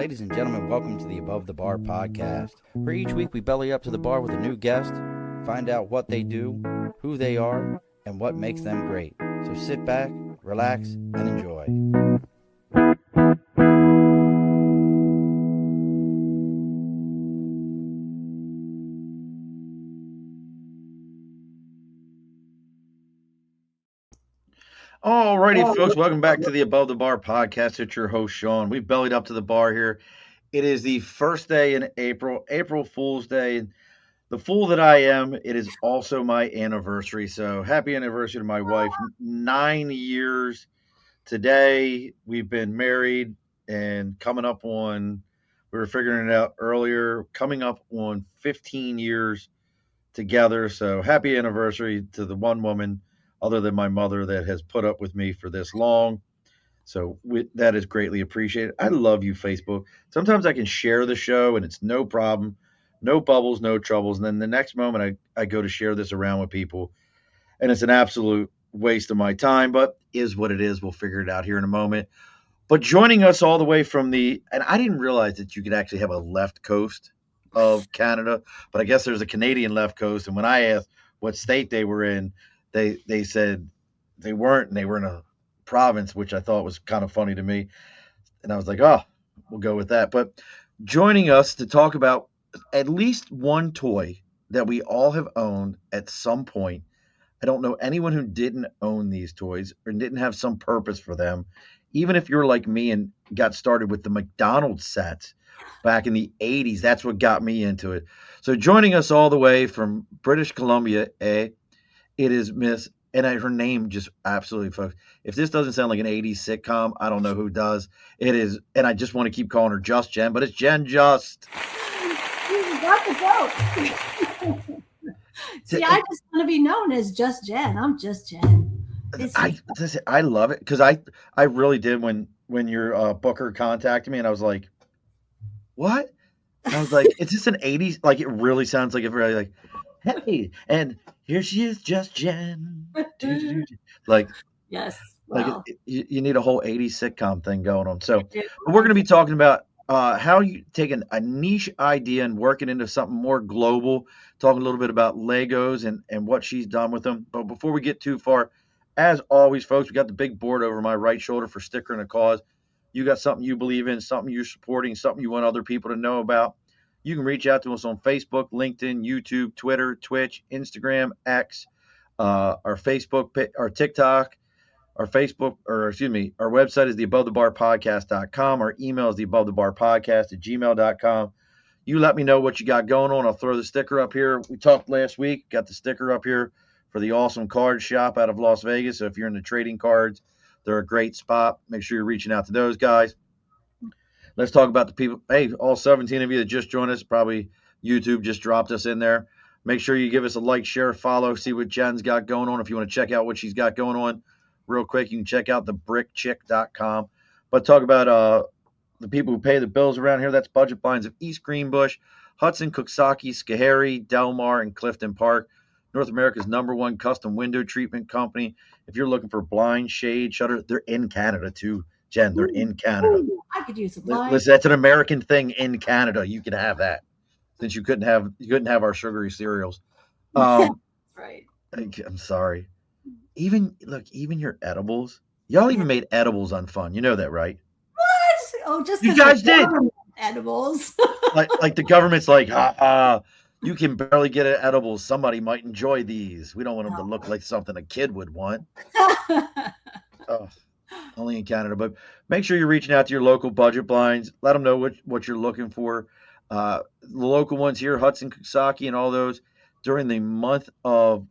Ladies and gentlemen, welcome to the Above the Bar podcast, where each week we belly up to the bar with a new guest, find out what they do, who they are, and what makes them great. So sit back, relax, and enjoy. Alrighty, folks, welcome back to the Above the Bar podcast. It's your host, Sean. We've bellied up to the bar here. It is the first day in April, April Fool's Day. The fool that I am, it is also my anniversary. So happy anniversary to my wife. 9 years today. We've been married and we were figuring it out earlier, coming up on 15 years together. So happy anniversary to the one woman other than my mother that has put up with me for this long. So that is greatly appreciated. I love you, Facebook. Sometimes I can share the show and it's no problem, no bubbles, no troubles. And then the next moment I go to share this around with people and it's an absolute waste of my time, but is what it is. We'll figure it out here in a moment. But joining us all the way from and I didn't realize that you could actually have a left coast of Canada, but I guess there's a Canadian left coast. And when I asked what state they were in, they said they weren't, and they were in a province, which I thought was kind of funny to me. And I was like, oh, we'll go with that. But joining us to talk about at least one toy that we all have owned at some point. I don't know anyone who didn't own these toys or didn't have some purpose for them. Even if you're like me and got started with the McDonald's sets back in the 80s, that's what got me into it. So joining us all the way from British Columbia, it is Miss, and her name just absolutely, folks. If this doesn't sound like an 80s sitcom, I don't know who does. It is, and I just want to keep calling her Just Jenn, but it's Jenn Just. You got the joke. See, I just want to be known as Just Jenn. I'm Just Jenn. I love it because I really did when your booker contacted me, and I was like, what? And I was like, is this an 80s? Like, it really sounds like everybody like, hey, and here she is, Just Jenn. Like, yes, well. Like you need a whole 80s sitcom thing going on. So we're going to be talking about how you take a niche idea and work it into something more global, talking a little bit about Legos and what she's done with them. But before we get too far, as always, folks, we got the big board over my right shoulder for Sticker and a Cause. You got something you believe in, something you're supporting, something you want other people to know about. You can reach out to us on Facebook, LinkedIn, YouTube, Twitter, Twitch, Instagram, X, our Facebook, our TikTok, our website is theabovethebarpodcast.com. Our email is theabovethebarpodcast@gmail.com. You let me know what you got going on. I'll throw the sticker up here. We talked last week, got the sticker up here for the awesome card shop out of Las Vegas. So if you're into trading cards, they're a great spot. Make sure you're reaching out to those guys. Let's talk about the people. Hey, all 17 of you that just joined us, probably YouTube just dropped us in there. Make sure you give us a like, share, follow, see what Jenn's got going on. If you want to check out what she's got going on real quick, you can check out thebrickchick.com. But talk about the people who pay the bills around here. That's Budget Blinds of East Greenbush, Hudson, Cooksaki, Schoharie, Delmar, and Clifton Park. North America's #1 custom window treatment company. If you're looking for blind, shade, shutter, they're in Canada too. Jenn, they're in Canada. I could use a blind. Listen, that's an American thing in Canada. You can have that, since you couldn't have our sugary cereals. Right. I'm sorry. Even your edibles. Y'all even made edibles on Fun. You know that, right? What? Oh, just you guys did edibles. like the government's like, you can barely get an edible. Somebody might enjoy these. We don't want them to look like something a kid would want. Oh. Only in Canada, but make sure you're reaching out to your local Budget Blinds. Let them know what you're looking for. The local ones here, Hudson, Cooksaki, and all those, during the month of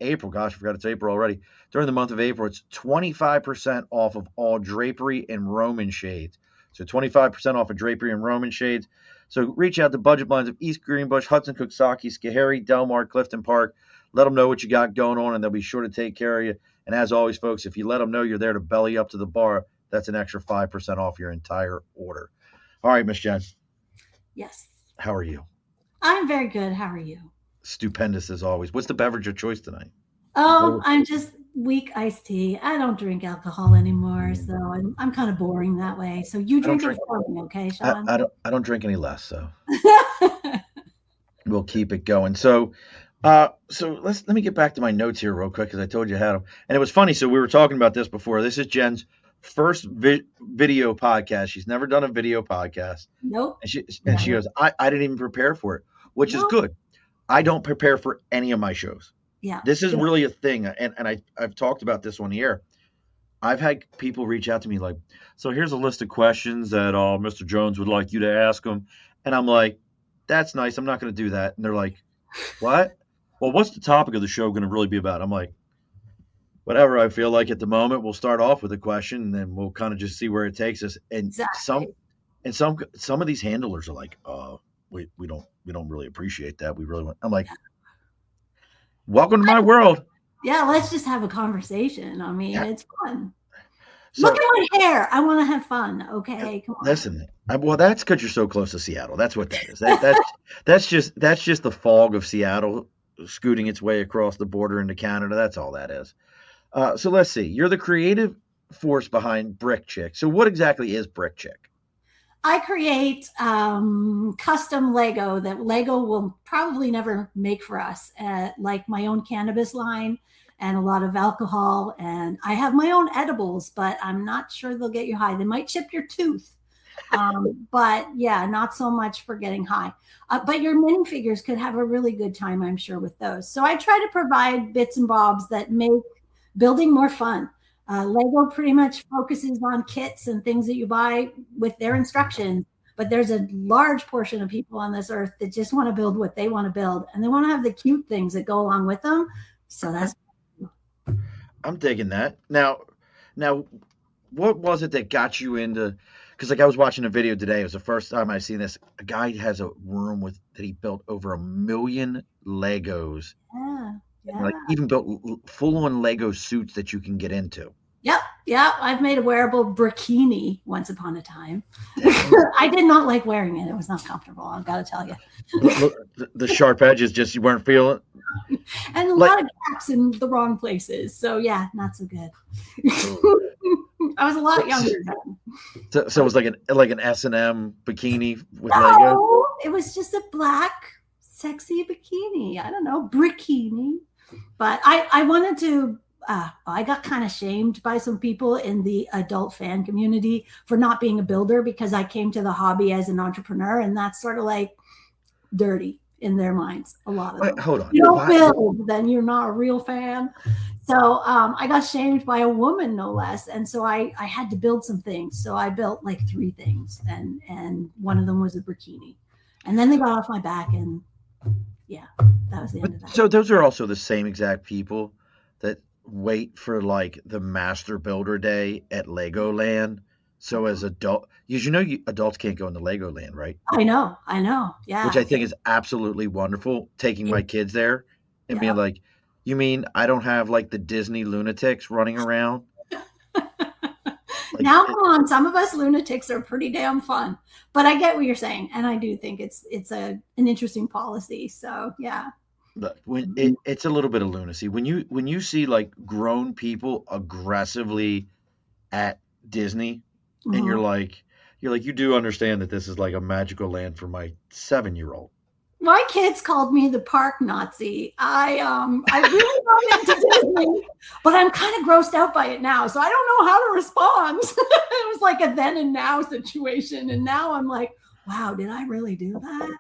April. Gosh, I forgot it's April already. During the month of April, it's 25% off of all drapery and Roman shades. So 25% off of drapery and Roman shades. So reach out to Budget Blinds of East Greenbush, Hudson, Cooksaki, Schoharie, Delmar, Clifton Park. Let them know what you got going on, and they'll be sure to take care of you. And as always, folks, if you let them know you're there to belly up to the bar, that's an extra 5% off your entire order. All right, Miss Jenn. Yes. How are you? I'm very good. How are you? Stupendous as always. What's the beverage of choice tonight? Oh, I'm just weak iced tea. I don't drink alcohol anymore, so I'm kind of boring that way. So you I don't drink it drink. for me, okay, Sean? I don't drink any less. So we'll keep it going. So let me get back to my notes here real quick because I told you I had them, and it was funny. So we were talking about this before. This is Jen's first video podcast. She's never done a video podcast, Nope. and she goes, I didn't even prepare for it, which is Nope. good. I don't prepare for any of my shows. Yeah. This is really a thing, and I've talked about this on the air. I've had people reach out to me like, so here's a list of questions that Mr. Jones would like you to ask him, and I'm like, that's nice. I'm not going to do that, and they're like, what? Well, what's the topic of the show going to really be about? I'm like, whatever I feel like at the moment. We'll start off with a question, and then we'll kind of just see where it takes us. And Exactly. some of these handlers are like, we don't really appreciate that. We really want. I'm like, welcome to my world. Yeah, let's just have a conversation. I mean, it's fun. So, Look at my hair. I want to have fun. Okay, come on. listen, well, that's because you're so close to Seattle. That's what that is. That's just the fog of Seattle scooting its way across the border into Canada. That's all that is. So let's see. You're the creative force behind Brick Chick. So what exactly is Brick Chick? I create custom Lego that Lego will probably never make for us, like my own cannabis line and a lot of alcohol. And I have my own edibles, but I'm not sure they'll get you high. They might chip your tooth. But yeah, not so much for getting high. But your minifigures could have a really good time, I'm sure, with those. So I try to provide bits and bobs that make building more fun. Lego pretty much focuses on kits and things that you buy with their instructions, but there's a large portion of people on this earth that just want to build what they want to build, and they want to have the cute things that go along with them. So I'm digging that. Now, what was it that got you into? Because like I was watching a video today. It was the first time I seen this. A guy has a room that he built over 1 million Legos. yeah. Like even built full-on Lego suits that you can get into. Yep. I've made a wearable bikini once upon a time. I did not like wearing it. It was not comfortable. I've got to tell you. Look, the sharp edges, just you weren't feeling. And a lot of gaps in the wrong places. So yeah, not so good. I was a lot younger then. So it was like an S&M bikini with Lego. It was just a black, sexy bikini. I don't know, bikini. But I wanted to. I got kind of shamed by some people in the adult fan community for not being a builder because I came to the hobby as an entrepreneur, and that's sort of like dirty in their minds. A lot of them. Hold on. You don't build, then you're not a real fan. So I got shamed by a woman, no less, and so I had to build some things. So I built like 3 things, and one of them was a bikini, and then they got off my back, and yeah, that was the end of that. So those are also the same exact people that wait for like the Master Builder Day at Legoland. So as adults can't go into Legoland, right? I know, yeah. Which I think is absolutely wonderful. Taking my kids there and being like, you mean I don't have like the Disney lunatics running around? Now, come on, some of us lunatics are pretty damn fun, but I get what you're saying, and I do think it's an interesting policy. So yeah. When it's a little bit of lunacy when you see like grown people aggressively at Disney, and you're like you do understand that this is like a magical land for my 7-year-old. My kids called me the park Nazi. I really got into Disney, but I'm kind of grossed out by it now, so I don't know how to respond. It was like a then and now situation, and now I'm like, wow, did I really do that?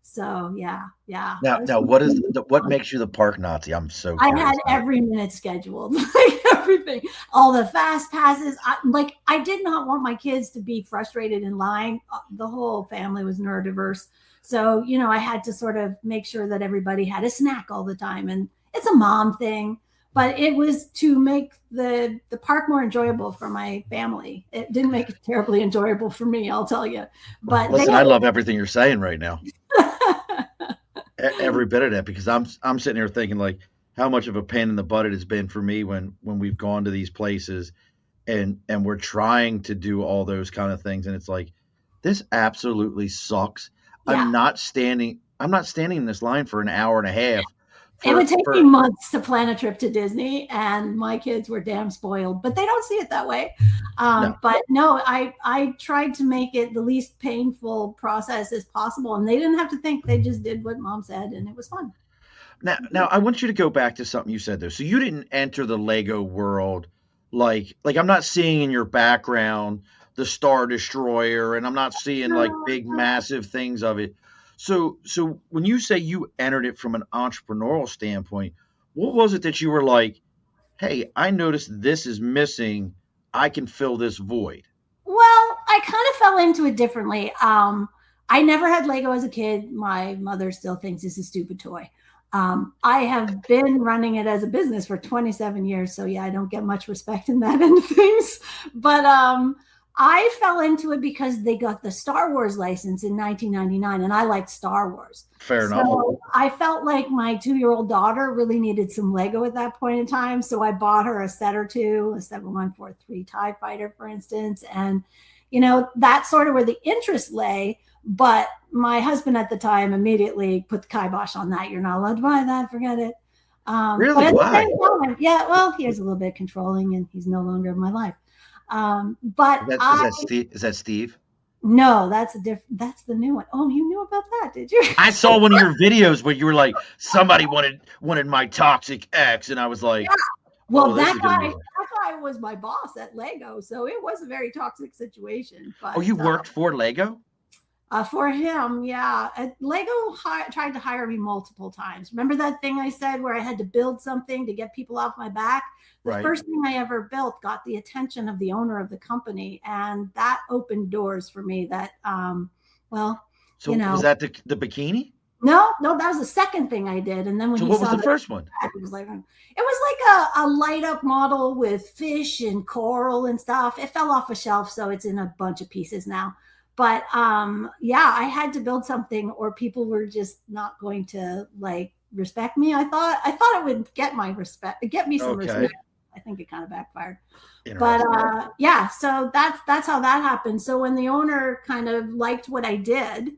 So yeah. Now, what makes you the park Nazi? I'm so curious. I had every minute scheduled, like everything, all the fast passes. I did not want my kids to be frustrated in line. The whole family was neurodiverse, so I had to sort of make sure that everybody had a snack all the time, and it's a mom thing. But it was to make the park more enjoyable for my family. It didn't make it terribly enjoyable for me, I'll tell you. But listen, I love everything you're saying right now. Every bit of that, because I'm sitting here thinking like how much of a pain in the butt it has been for me when we've gone to these places and we're trying to do all those kind of things, and it's like, this absolutely sucks. Yeah. I'm not standing in this line for an hour and a half It would take me months to plan a trip to Disney, and my kids were damn spoiled, but they don't see it that way. No. But no, I tried to make it the least painful process as possible, and they didn't have to think. They just did what mom said, and it was fun. Now I want you to go back to something you said though. So you didn't enter the Lego world like I'm not seeing in your background the Star Destroyer, and I'm not seeing like big massive things of it. So when you say you entered it from an entrepreneurial standpoint, what was it that you were like, "Hey, I noticed this is missing. I can fill this void." Well, I kind of fell into it differently. I never had Lego as a kid. My mother still thinks it's a stupid toy. I have been running it as a business for 27 years. So yeah, I don't get much respect in that end of things. But I fell into it because they got the Star Wars license in 1999, and I liked Star Wars. Fair enough. So I felt like my 2-year-old daughter really needed some Lego at that point in time. So I bought her a set or two, a 7143 TIE Fighter, for instance. And, that's sort of where the interest lay. But my husband at the time immediately put the kibosh on that. You're not allowed to buy that. Forget it. Really? But at Why? the same time, yeah, well, he was a little bit controlling, and he's no longer in my life. But is that Steve? No, that's the new one. Oh, you knew about that, did you? I saw one of your videos where you were like, somebody wanted my toxic ex, and I was like, yeah. Well, oh, that guy was my boss at Lego, so it was a very toxic situation. But you worked for Lego? For him, yeah. Lego tried to hire me multiple times. Remember that thing I said where I had to build something to get people off my back? The first thing I ever built got the attention of the owner of the company, and that opened doors for me that, So was that the bikini? No, that was the second thing I did. And then when what was the first one? It was like a light up model with fish and coral and stuff. It fell off a shelf, so it's in a bunch of pieces now. But I had to build something, or people were just not going to respect me. I thought it would get me some respect. I think it kind of backfired. But so that's how that happened. So when the owner kind of liked what I did,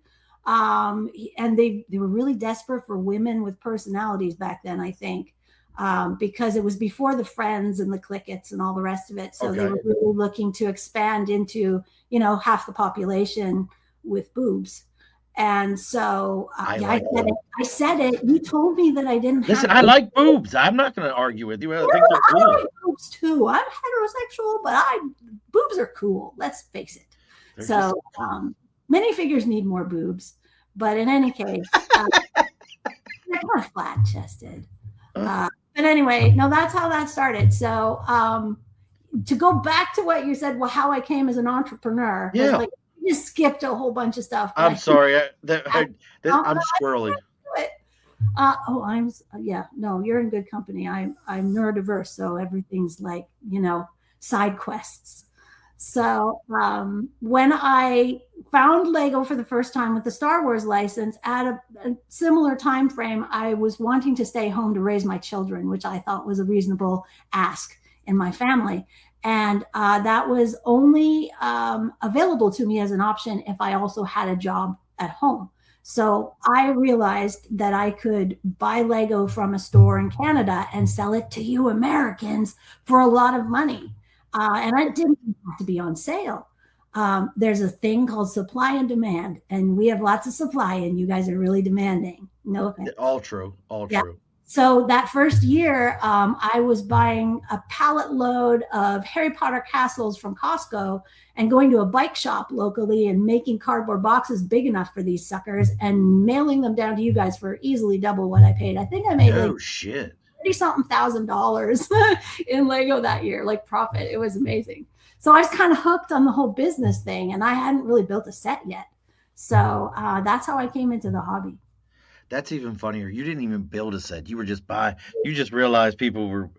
and they were really desperate for women with personalities back then, I think, because it was before the Friends and the Clickets and all the rest of it. So they were really looking to expand into, half the population with boobs. And so I said it. You told me that I didn't. Listen, I like boobs. I'm not going to argue with you. I think they're cool. I like boobs too. I'm heterosexual, but boobs are cool. Let's face it. They're so minifigures need more boobs, but in any case, they're kind of flat chested. But anyway, no, that's how that started. So to go back to what you said, how I came as an entrepreneur. Yeah. You just skipped a whole bunch of stuff. I'm sorry. I'm squirrely. No, you're in good company. I'm neurodiverse, so everything's side quests. So when I found Lego for the first time with the Star Wars license at a similar time frame, I was wanting to stay home to raise my children, which I thought was a reasonable ask in my family. And that was only available to me as an option if I also had a job at home. So I realized that I could buy Lego from a store in Canada and sell it to you Americans for a lot of money. And it didn't have to be on sale. There's a thing called supply and demand, and we have lots of supply, and you guys are really demanding. No offense. All true. True. So that first year, I was buying a pallet load of Harry Potter castles from Costco and going to a bike shop locally and making cardboard boxes big enough for these suckers and mailing them down to you guys for easily double what I paid. I think I made $30-something thousand in Lego that year, profit. It was amazing. So I was kind of hooked on the whole business thing, and I hadn't really built a set yet. So that's how I came into the hobby. That's even funnier. You didn't even build a set. You were just you just realized people were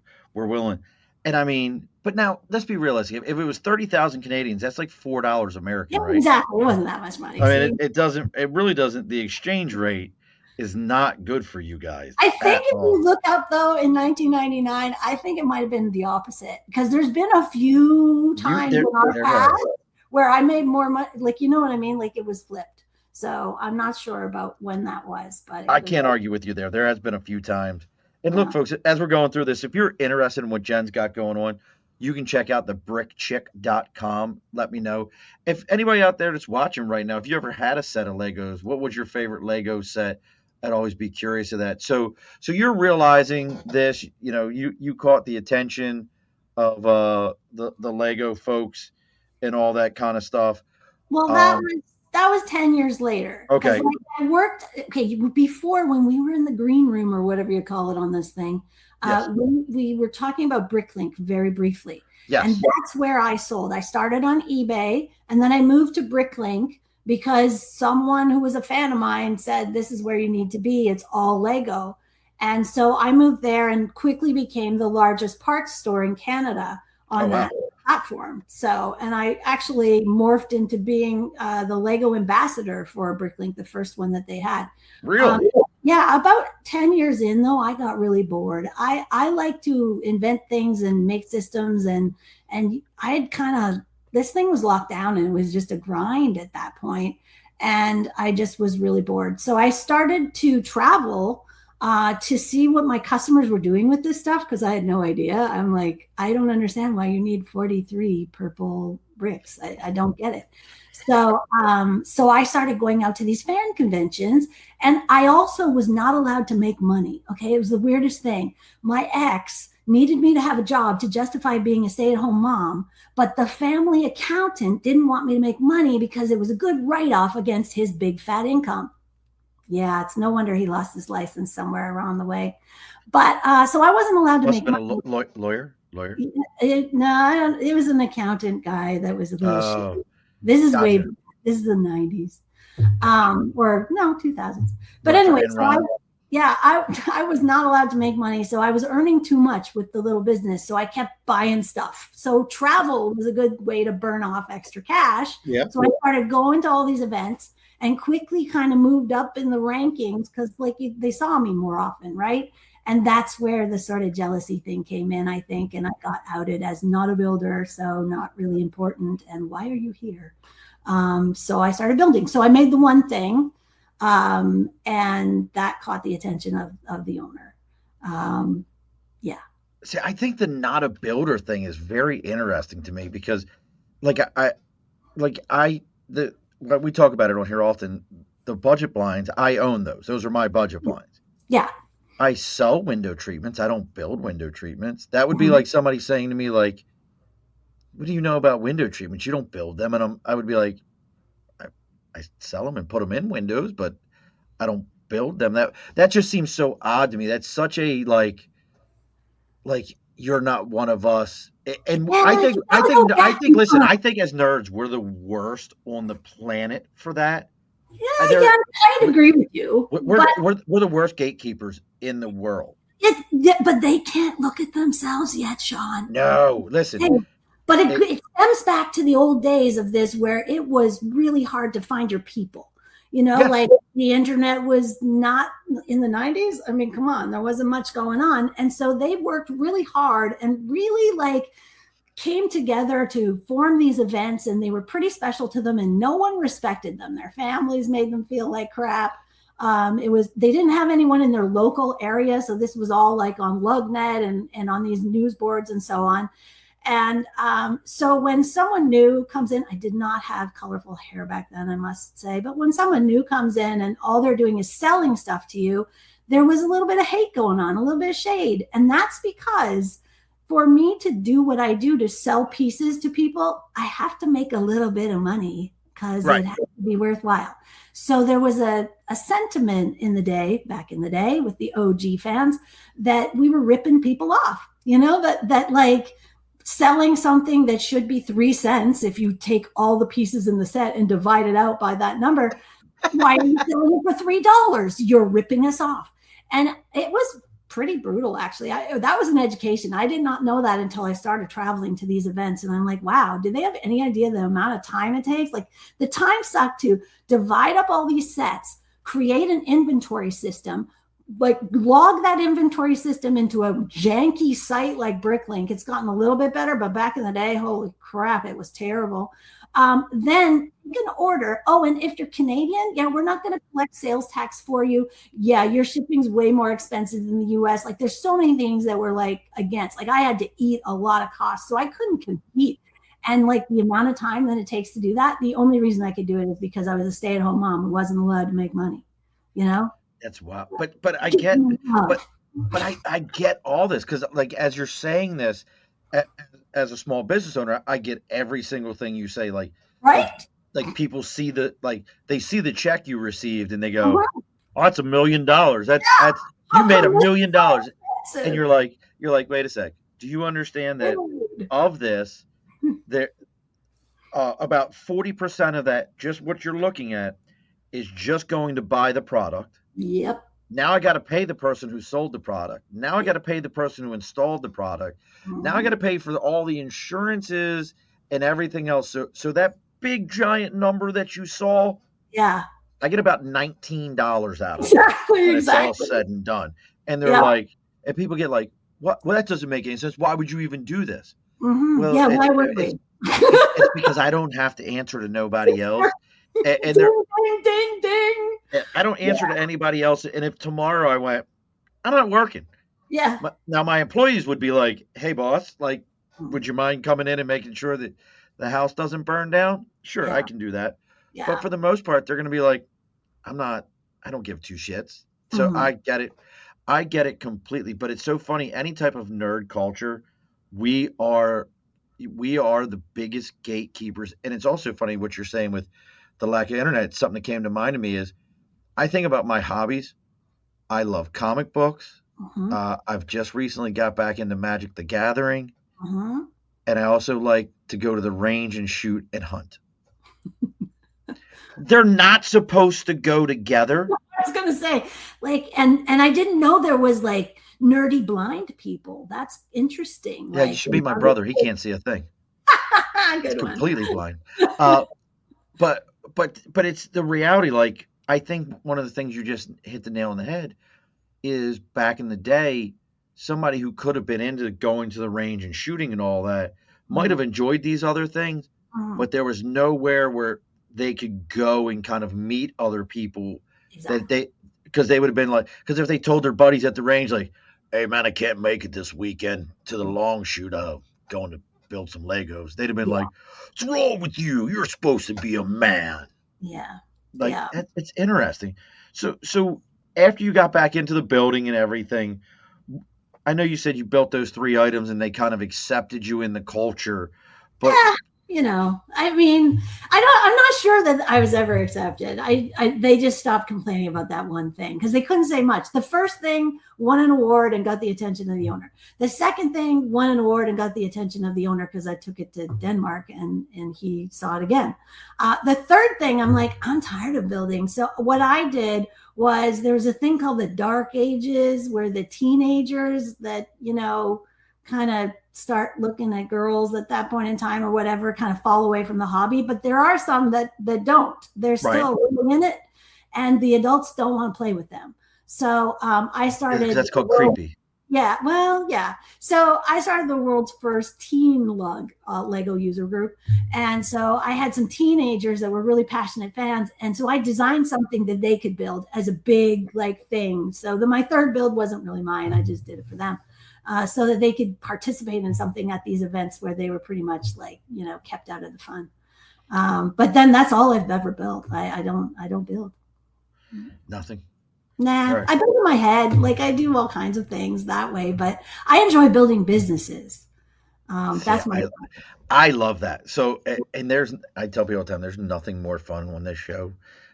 willing. And I mean, but now let's be realistic. If it was 30,000 Canadians, that's like $4 American, right? Exactly. It wasn't that much money. I mean, it really doesn't. The exchange rate is not good for you guys. I think if you look up though in 1999, I think it might have been the opposite, because there's been a few times in our past where I made more money. You know what I mean? It was flipped. So I'm not sure about when that was, but I can't argue with you there. There has been a few times. And look, folks, as we're going through this, if you're interested in what Jen's got going on, you can check out thebrickchick.com. Let me know. If anybody out there that's watching right now, if you ever had a set of Legos, what was your favorite Lego set? I'd always be curious of that. So you're realizing this, you caught the attention of the Lego folks and all that kind of stuff. Well, that was 10 years later. Okay. Like I worked before, when we were in the green room or whatever you call it on this thing. Yes. We were talking about Bricklink very briefly. Yes. And that's where I sold. I started on eBay, and then I moved to Bricklink because someone who was a fan of mine said, this is where you need to be. It's all Lego. And so I moved there and quickly became the largest parts store in Canada on that platform. So, and I actually morphed into being the Lego ambassador for Bricklink, the first one that they had. Really? Yeah, about 10 years in, though, I got really bored. I like to invent things and make systems, and I had this thing was locked down, and it was just a grind at that point, and I just was really bored. So I started to travel to see what my customers were doing with this stuff, because I had no idea. I'm like, I don't understand why you need 43 purple bricks. I don't get it. So I started going out to these fan conventions, and I also was not allowed to make money. Okay. It was the weirdest thing. My ex needed me to have a job to justify being a stay-at-home mom, but the family accountant didn't want me to make money because it was a good write-off against his big fat income. Yeah, it's no wonder he lost his license somewhere around the way. But so I wasn't allowed to make money. Lawyer? No, it was an accountant guy that was a little shitty. This is gotcha. This is the 90s. Or no, 2000s. But anyway, so I was not allowed to make money. So I was earning too much with the little business. So I kept buying stuff. So travel was a good way to burn off extra cash. Yeah. So I started going to all these events and quickly kind of moved up in the rankings because they saw me more often, right? And that's where the sort of jealousy thing came in, I think. And I got outed as not a builder, so not really important. And why are you here? So I started building. So I made the one thing, and that caught the attention of the owner. Yeah. See, I think the not a builder thing is very interesting to me because, we talk about it on here often. The budget blinds, I own those. Those are my budget blinds. Yeah. I sell window treatments. I don't build window treatments. That would be like somebody saying to me, like, what do you know about window treatments? You don't build them. And I would be like, I sell them and put them in windows, but I don't build them. That just seems so odd to me. That's such a like you're not one of us. And I think listen, I think as nerds, we're the worst on the planet for that. Yeah, I'd agree with you. We're the worst gatekeepers in the world. But they can't look at themselves yet, Sean. No, listen. But it stems back to the old days of this, where it was really hard to find your people. Like the internet was not in the 90s. I mean, come on, there wasn't much going on. And so they worked really hard and really came together to form these events, and they were pretty special to them, and no one respected them. Their families made them feel like crap. They didn't have anyone in their local area. So this was all on LugNet and on these news boards and so on. And so when someone new comes in, I did not have colorful hair back then, I must say, but when someone new comes in and all they're doing is selling stuff to you, there was a little bit of hate going on, a little bit of shade. And that's because for me to do what I do, to sell pieces to people, I have to make a little bit of money because it has to be worthwhile. So there was a sentiment back in the day with the OG fans, that we were ripping people off, that selling something that should be 3 cents, if you take all the pieces in the set and divide it out by that number, why are you selling it for $3? You're ripping us off. And it was pretty brutal, actually. That was an education. I did not know that until I started traveling to these events. And I'm like, wow, do they have any idea the amount of time it takes? The time sucked to divide up all these sets, create an inventory system, log that inventory system into a janky site like Bricklink. It's gotten a little bit better, but back in the day, holy crap, it was terrible. Then you can order. Oh, and if you're Canadian, yeah, we're not going to collect sales tax for you. Yeah, your shipping's way more expensive than the US. Like there's so many things that we're like against. Like I had to eat a lot of costs, so I couldn't compete. And like the amount of time that it takes to do that, the only reason I could do it is because I was a stay-at-home mom who wasn't allowed to make money. You know? That's wild. But I get but I get all this because like as you're saying this, as a small business owner, I get every single thing you say. Like Right? like people see they see the check you received and they go, Uh-huh. "Oh, that's $1 million. That's you How made come $1 million." And expensive? you're like, wait a sec. Do you understand that Dude. of this, there about 40% of that, just what you're looking at, is just going to buy the product. Yep. Now I got to pay the person who sold the product. Now I got Yep. to pay the person who installed the product. Now I got Mhm. to pay for all the insurances and everything else. So that big giant number that you saw, Yeah. I get about $19 out of it Exactly. when it's all Exactly. said and done. And they're Yeah. like, and people get like, what? Well, that doesn't make any sense. Why would you even do this? Well, Yeah. Why would we? it's because I don't have to answer to nobody else, and they're Ding, ding, ding, ding. I don't answer to anybody else. And if tomorrow I went, I'm not working. Yeah. Now my employees would be like, "Hey, boss, like, would you mind coming in and making sure that the house doesn't burn down?" Sure, I Yeah. can do that. But Yeah. for the most part, they're going to be like, "I'm not. I don't give two shits." So Mhm. I get it. I get it completely. But it's so funny. Any type of nerd culture, we are we are the biggest gatekeepers. And it's also funny what you're saying with the lack of internet. Something that came to mind to me is I think about my hobbies. I love comic books. Mhm. I've just recently got back into Magic the Gathering, Mhm. and I also like to go to the range and shoot and hunt. They're not supposed to go together. I was gonna say, like, and I didn't know there was like nerdy blind people. That's interesting. Yeah, you Like, should be my brother. He can't see a thing. He's good one. completely blind. Uh, but but it's the reality. Like I think one of the things you just hit the nail on the head is back in the day, somebody who could have been into going to the range and shooting and all that might have Mhm. enjoyed these other things, Mhm. but there was nowhere where they could go and kind of meet other people that Exactly. because they would have been like, because if they told their buddies at the range, like, hey man, I can't make it this weekend to the long shoot, going to build some Legos, they'd have been Yeah. like, what's wrong with you? You're supposed to be a man. Yeah. Like Yeah. it's interesting. So after you got back into the building and everything, I know you said you built those 3 items and they kind of accepted you in the culture, but Yeah, I mean, I'm not sure that I was ever accepted. They just stopped complaining about that one thing because they couldn't say much. The first thing won an award and got the attention of the owner. The second thing won an award and got the attention of the owner because I took it to Denmark and he saw it again. The third thing, I'm like, I'm tired of building. So what I did was there was a thing called the Dark Ages where the teenagers that kind of start looking at girls at that point in time or whatever, kind of fall away from the hobby. But there are some that don't. They're right, still in it, and the adults don't want to play with them. So I because started that's called creepy. yeah, well, yeah. So I started the world's first teen Lego user group. And so I had some teenagers that were really passionate fans. And so I designed something that they could build as a big like thing. So my third build wasn't really mine. I just did it for them. So that they could participate in something at these events where they were pretty much like, kept out of the fun. But then that's all I've ever built. I don't build. Nothing. All Nah, right. I build in my head. Like I do all kinds of things that way, but I enjoy building businesses. See, That's my I love that. So, and I tell people all the time, there's nothing more fun on this show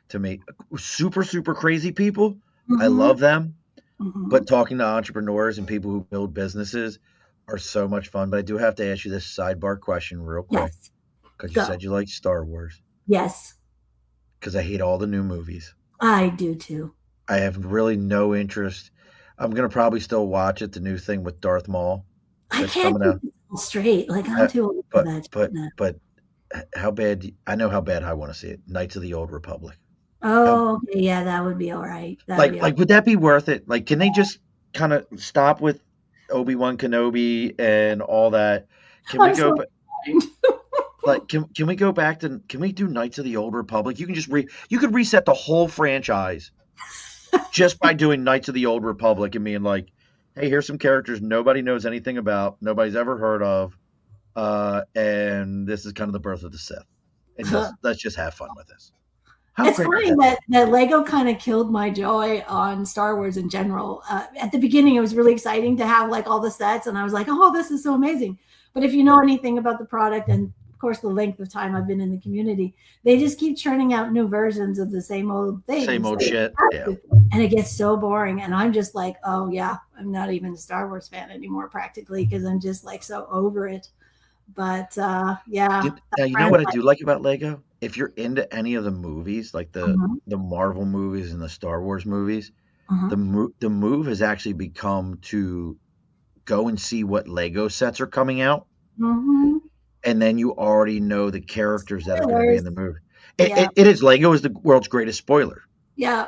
to me. Super, super crazy people, I mm-hmm, love them, mm-hmm. but talking to entrepreneurs and people who build businesses are so much fun. But I do have to ask you this sidebar question real quick Yes. because you Go. said you like Star Wars. Yes. Because I hate all the new movies. I do too. I have really no interest. I'm gonna probably still watch it, the new thing with Darth Maul I that's can't coming keep out. it all straight. Like I'm Uh, too old for but that shit but now. but how bad? I know how bad I want to see it. Knights of the Old Republic. How Oh, okay, yeah, that would be all right. That would be all like would that be worth it? Like, can they just kind of stop with Obi-Wan Kenobi and all that? Can we right. I'm go? so But behind. Like, can we go back to can we do Knights of the Old Republic? You can just you could reset the whole franchise just by doing Knights of the Old Republic and being like, hey, here's some characters nobody knows anything about, nobody's ever heard of, and this is kind of the birth of the Sith. And let's just have fun with this. How It's great would funny that be? that Lego kind of killed my joy on Star Wars in general. At the beginning, it was really exciting to have like all the sets, and I was like, "Oh, this is so amazing!" But if you know anything about the product, and of course the length of time I've been in the community, they just keep churning out new versions of the same old Same things, old shit. Yeah. and it gets so boring. And I'm just like, "Oh yeah, I'm not even a Star Wars fan anymore, practically, because I'm just like so over it." But yeah, Now you know what I do like about Lego? If you're into any of the movies, like the Marvel movies and the Star Wars movies, the move has actually become to go and see what Lego sets are coming out, and then you already know the characters that are going to be in the movie. Yeah. It is Lego is the world's greatest spoiler. Yeah.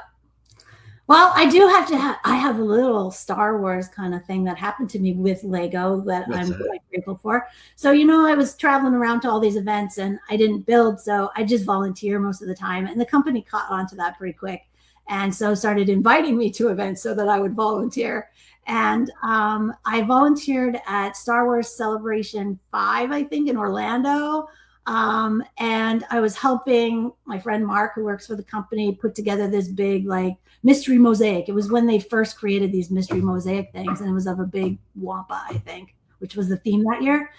Well, I do have to I have a little Star Wars kind of thing that happened to me with Lego that What's I'm that? quite grateful for. So, I was traveling around to all these events and I didn't build, so I just volunteer most of the time. And the company caught on to that pretty quick. And so started inviting me to events so that I would volunteer. And I volunteered at Star Wars Celebration 5, I think, in Orlando. And I was helping my friend Mark, who works for the company, put together this big like mystery mosaic. It was when they first created these mystery mosaic things, and it was of a big wampa, I think, which was the theme that year.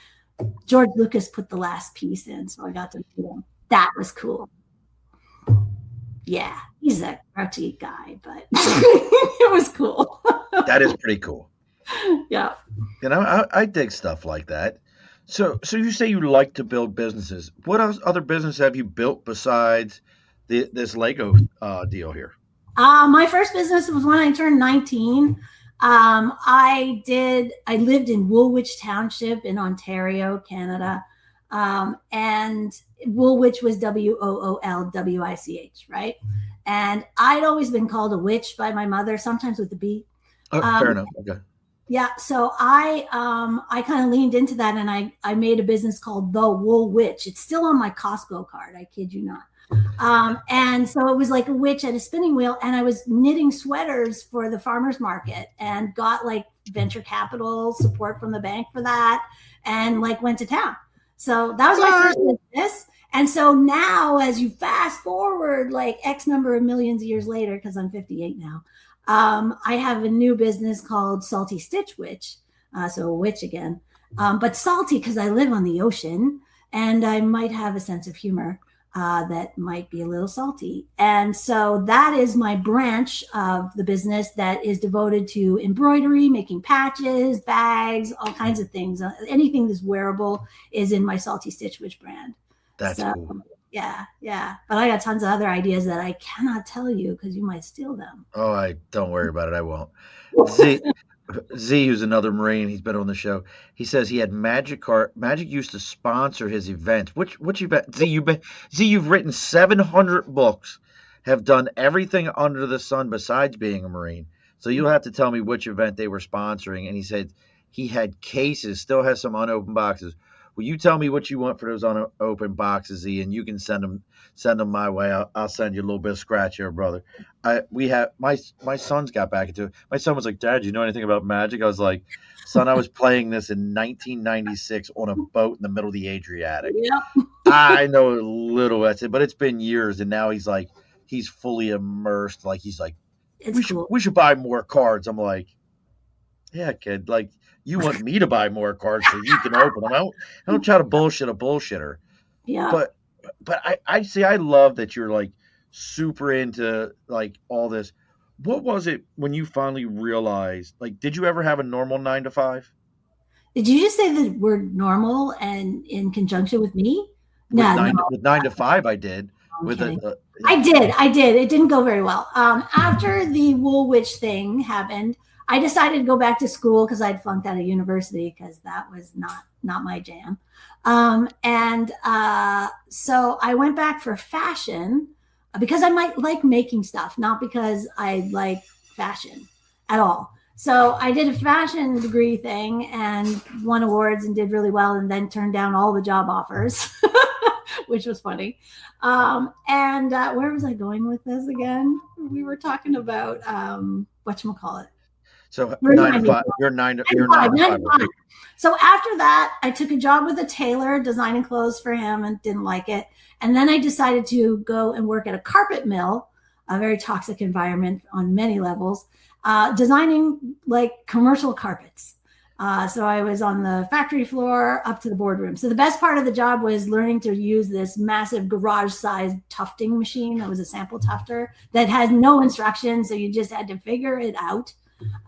George Lucas put the last piece in, so I got to meet him. That was cool. Yeah, he's a grouchy guy, but it was cool. That is pretty cool. Yeah. I dig stuff like that. So you say you like to build businesses. What else, other business have you built besides this Lego deal here? My first business was when I turned 19. I lived in Woolwich Township in Ontario, Canada. And Woolwich was Woolwich, right? And I'd always been called a witch by my mother, sometimes with the B. Fair enough. Okay. Yeah, so I kind of leaned into that, and I made a business called The Wool Witch. It's still on my Costco card. I kid you not. And so it was like a witch at a spinning wheel, and I was knitting sweaters for the farmers market, and got like venture capital support from the bank for that, and like went to town. So that was my first business. And so now, as you fast forward like X number of millions of years later, because I'm 58 now, I have a new business called Salty Stitch Witch. So a witch again, but salty because I live on the ocean and I might have a sense of humor that might be a little salty. And so that is my branch of the business that is devoted to embroidery, making patches, bags, all kinds of things. Anything that's wearable is in my Salty Stitch Witch brand. That's cool. Yeah. But I got tons of other ideas that I cannot tell you because you might steal them. Oh, I don't worry about it. I won't. Z, who's another Marine, he's been on the show. He says he had Magic used to sponsor his events. Which event? You've written 700 books, have done everything under the sun besides being a Marine. So you'll have to tell me which event they were sponsoring. And he said he had cases, still has some unopened boxes. Will you tell me what you want for those unopened boxes, Z, and you can send them my way. I'll send you a little bit of scratch here, brother. We have my son's got back into it. My son was like, "Dad, do you know anything about Magic?" I was like, "Son, I was playing this in 1996 on a boat in the middle of the Adriatic." Yep. I know a little. That's it, but it's been years, and now he's fully immersed. Like he's like, we should buy more cards. I'm like, yeah, kid. Like you want me to buy more cards so you can open them. I don't try to bullshit a bullshitter. Yeah. But I see. I love that you're like super into like all this. What was it when you finally realized? Like, did you ever have a normal 9 to 5? Did you just say the word normal and in conjunction with me? With 9 to 5, I did. I did. It didn't go very well. After the Woolwich thing happened, I decided to go back to school because I'd flunked out of university because that was not my jam. So I went back for fashion because I might like making stuff, not because I like fashion at all. So I did a fashion degree thing and won awards and did really well, and then turned down all the job offers, which was funny. And where was I going with this again? We were talking about whatchamacallit. So Remind me. 9 to 5. You're 9 to 5. Okay. So after that, I took a job with a tailor designing clothes for him and didn't like it. And then I decided to go and work at a carpet mill, a very toxic environment on many levels, designing like commercial carpets. So I was on the factory floor up to the boardroom. So the best part of the job was learning to use this massive garage-sized tufting machine. That was a sample tufter that had no instructions, so you just had to figure it out.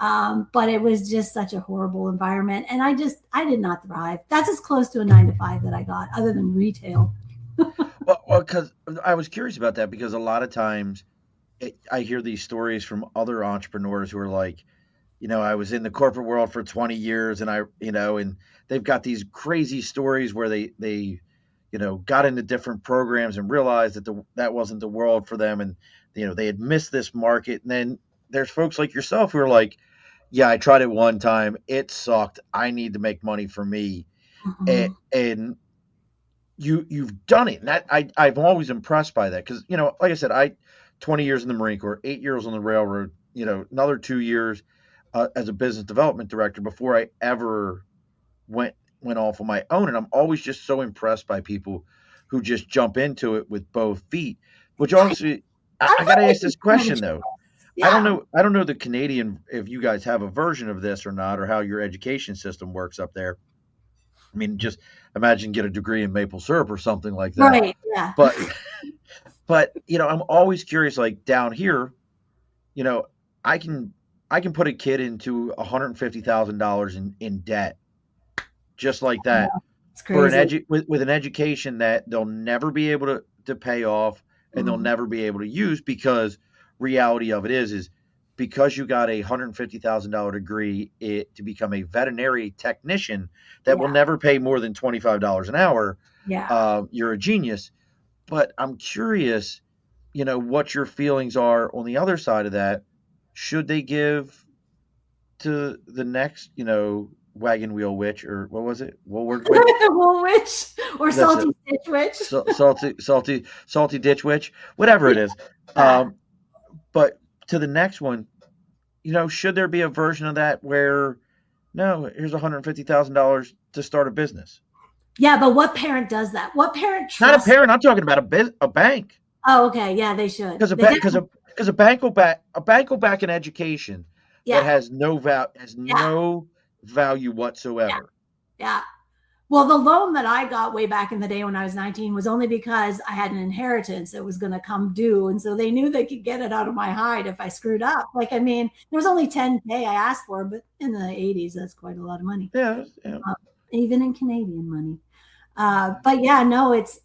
But it was just such a horrible environment, and I did not thrive. That's as close to a 9 to 5 that I got, other than retail. Well, because I was curious about that because a lot of times I hear these stories from other entrepreneurs who are like, I was in the corporate world for 20 years and and they've got these crazy stories where they got into different programs and realized that that wasn't the world for them. And, they had missed this market. And then there's folks like yourself who are like, yeah, I tried it one time. It sucked. I need to make money for me. Mm-hmm. And you've done it. And that I'm always impressed by that. Cause like I said, 20 years in the Marine Corps, 8 years on the railroad, another 2 years as a business development director before I ever went off on my own. And I'm always just so impressed by people who just jump into it with both feet, which honestly, I got to ask this question though. Yeah. I don't know the Canadian, if you guys have a version of this or not, or how your education system works up there. I mean, just imagine get a degree in maple syrup or something like that. Right. Yeah. But I'm always curious, like down here, I can put a kid into $150,000 in debt, just like that, for with an education that they'll never be able to pay off and they'll never be able to use, because reality of it is because you got a $150,000 degree to become a veterinary technician that will never pay more than $25 an hour. Yeah. You're a genius. But I'm curious, what your feelings are on the other side of that. Should they give to the next, wagon wheel witch, or what was it? Wool witch or salty ditch witch. Salty ditch witch, whatever it is. But to the next one, should there be a version of that where, no, here's $150,000 to start a business? Yeah, but what parent does that? What parent trusts? Not a parent. I'm talking about a bank. Oh, okay. Yeah, they should. Because a bank will back an education that has no value whatsoever. Yeah. Well, the loan that I got way back in the day when I was 19 was only because I had an inheritance that was going to come due. And so they knew they could get it out of my hide if I screwed up. Like, I mean, there was only $10K I asked for, but in the 80s, that's quite a lot of money. Yeah. Even in Canadian money. But yeah, no, it's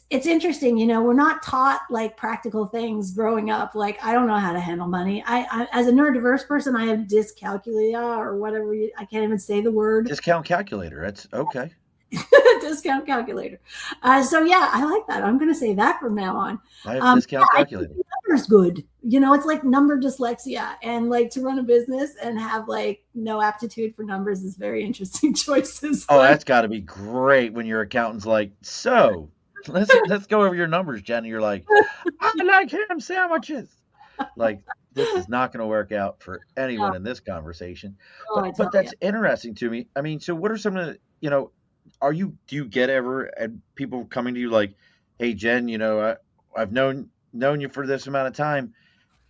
interesting. We're not taught like practical things growing up. Like, I don't know how to handle money. I as a neurodiverse person, I have dyscalculia or whatever. I can't even say the word. Discount calculator. That's okay. Discount calculator. So yeah, I like that. I'm going to say that from now on. I have discount calculator. Numbers good. It's like number dyslexia, and like to run a business and have like no aptitude for numbers is very interesting choices. Oh, that's got to be great when your accountant's like, so let's go over your numbers, Jen. And you're like, I like ham sandwiches. Like, this is not going to work out for anyone in this conversation. But that's interesting to me. I mean, so what are some of the, do you get ever people coming to you like, hey, Jen, I've known you for this amount of time.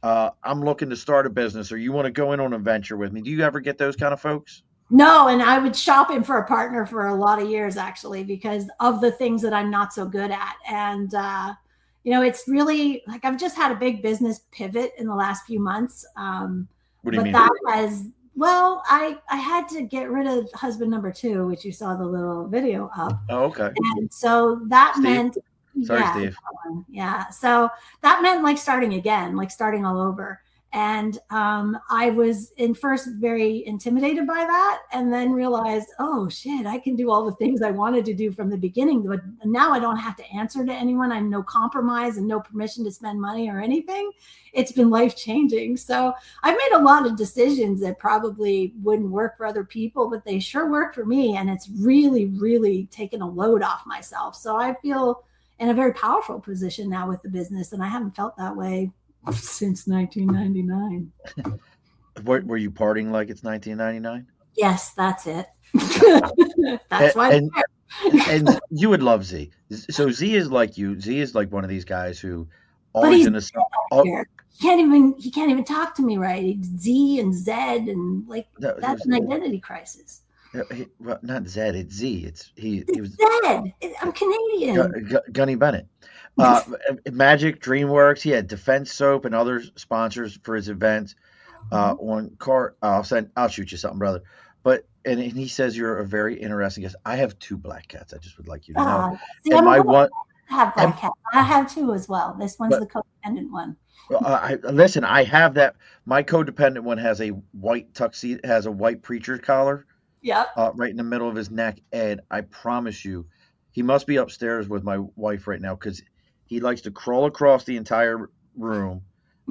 I'm looking to start a business, or you want to go in on a venture with me. Do you ever get those kind of folks? No, and I would shop him for a partner for a lot of years, actually, because of the things that I'm not so good at. And, it's really like I've just had a big business pivot in the last few months. What do you mean? Well, I had to get rid of husband number 2, which you saw the little video of. Oh, okay. And so that meant, Sorry, Steve. Yeah. So that meant like starting again, like starting all over. And I was in first very intimidated by that, and then realized, oh shit, I can do all the things I wanted to do from the beginning. But now I don't have to answer to anyone. I'm no compromise and no permission to spend money or anything. It's been life changing. So I've made a lot of decisions that probably wouldn't work for other people, but they sure work for me. And it's really, really taken a load off myself. So I feel in a very powerful position now with the business, and I haven't felt that way since 1999. Were you partying like it's 1999? Yes, that's it. That's why. And you would love Z. So Z is like you. Z is like one of these guys who But always he's in the he can't even talk to me right. It's Z and Z, and like that's an identity crisis. well, not Zed, it's Z. He was Zed. I'm Canadian. Gunny Bennett. Magic, DreamWorks. He had Defense Soap and other sponsors for his events. On car, I'll shoot you something, brother. But and he says you're a very interesting guest. I have 2 black cats. I just would like you to know. See, and my one have black cats. I have 2 as well. This one's the codependent one. Listen, I have that. My codependent one has a white tuxedo, has a white preacher collar. Yeah. Right in the middle of his neck, and I promise you, he must be upstairs with my wife right now because he likes to crawl across the entire room,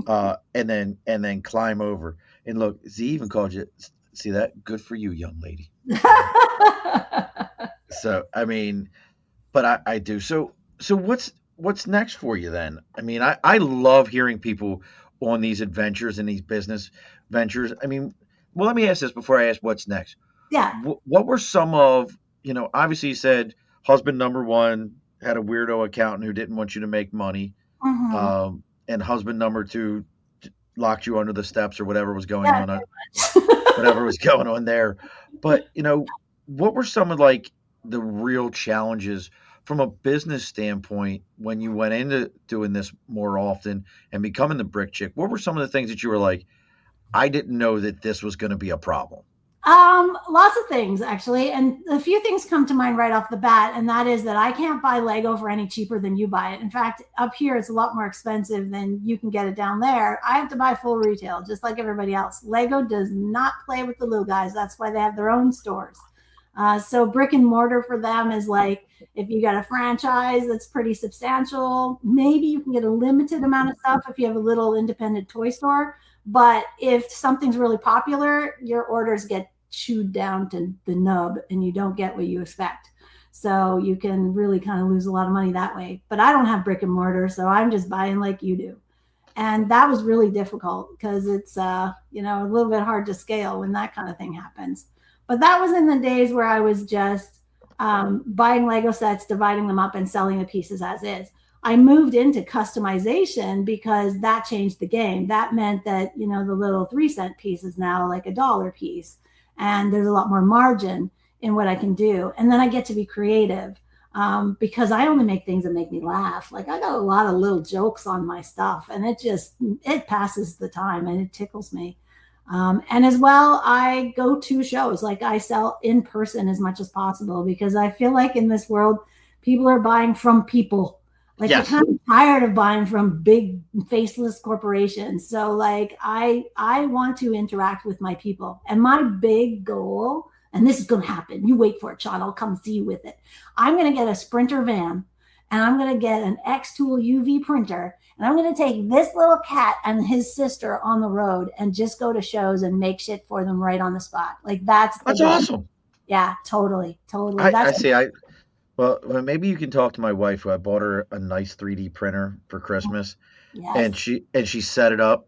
and then climb over. And look, Z even called you. See that? Good for you, young lady. So I mean, but I do. So what's next for you then? I mean, I love hearing people on these adventures and these business ventures. I mean, well, let me ask this before I ask what's next. Yeah. What were some of, obviously you said husband number 1 had a weirdo accountant who didn't want you to make money. Mm-hmm. And husband number 2 locked you under the steps or whatever was going on, whatever was going on there. But, what were some of like the real challenges from a business standpoint when you went into doing this more often and becoming the brick chick? What were some of the things that you were like, I didn't know that this was going to be a problem? Lots of things actually. And a few things come to mind right off the bat. And that is that I can't buy Lego for any cheaper than you buy it. In fact, up here, it's a lot more expensive than you can get it down there. I have to buy full retail, just like everybody else. Lego does not play with the little guys. That's why they have their own stores. So brick and mortar for them is like, if you got a franchise that's pretty substantial, maybe you can get a limited amount of stuff if you have a little independent toy store. But if something's really popular, your orders get chewed down to the nub and you don't get what you expect. So you can really kind of lose a lot of money that way. But I don't have brick and mortar, so I'm just buying like you do. And that was really difficult because it's, a little bit hard to scale when that kind of thing happens. But that was in the days where I was just buying Lego sets, dividing them up and selling the pieces as is. I moved into customization because that changed the game. That meant that, the little 3-cent piece is now like $1 piece. And there's a lot more margin in what I can do. And then I get to be creative because I only make things that make me laugh. Like I got a lot of little jokes on my stuff and it passes the time and it tickles me. And as well, I go to shows, like I sell in person as much as possible because I feel like in this world, people are buying from people. Like yes. They're kind of tired of buying from big faceless corporations. So like I want to interact with my people. And my big goal, and this is going to happen. You wait for it, Sean. I'll come see you with it. I'm going to get a Sprinter van and I'm going to get an X-Tool UV printer. And I'm going to take this little cat and his sister on the road and just go to shows and make shit for them right on the spot. Like that's awesome. Yeah, totally. I see. Well, maybe you can talk to my wife. Who I bought her a nice 3D printer for Christmas, yes. and she set it up,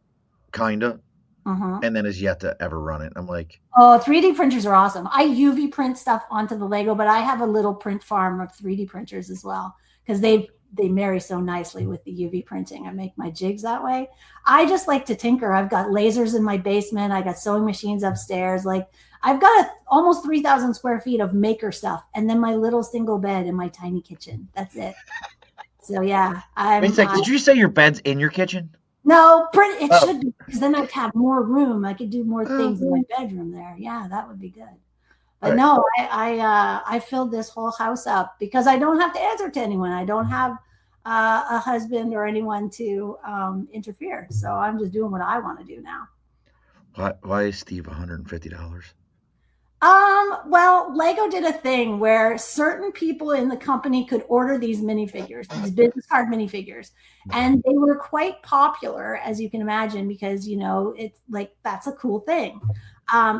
kinda, and then has yet to ever run it. I'm like, oh, 3D printers are awesome. I UV print stuff onto the Lego, but I have a little print farm of 3D printers as well because they marry so nicely with the UV printing. I make my jigs that way. I just like to tinker. I've got lasers in my basement. I got sewing machines upstairs. Like I've got almost 3,000 square feet of maker stuff. And then my little single bed in my tiny kitchen. That's it. So yeah. Did you say your bed's in your kitchen? No, it should be because then I'd have more room. I could do more things in my bedroom there. Yeah, that would be good. But no, I filled this whole house up because I don't have to answer to anyone. I don't have a husband or anyone to interfere. So I'm just doing what I want to do now. Why is Steve $150? Well, Lego did a thing where certain people in the company could order these minifigures, these business card minifigures, and they were quite popular, as you can imagine, because it's like that's a cool thing.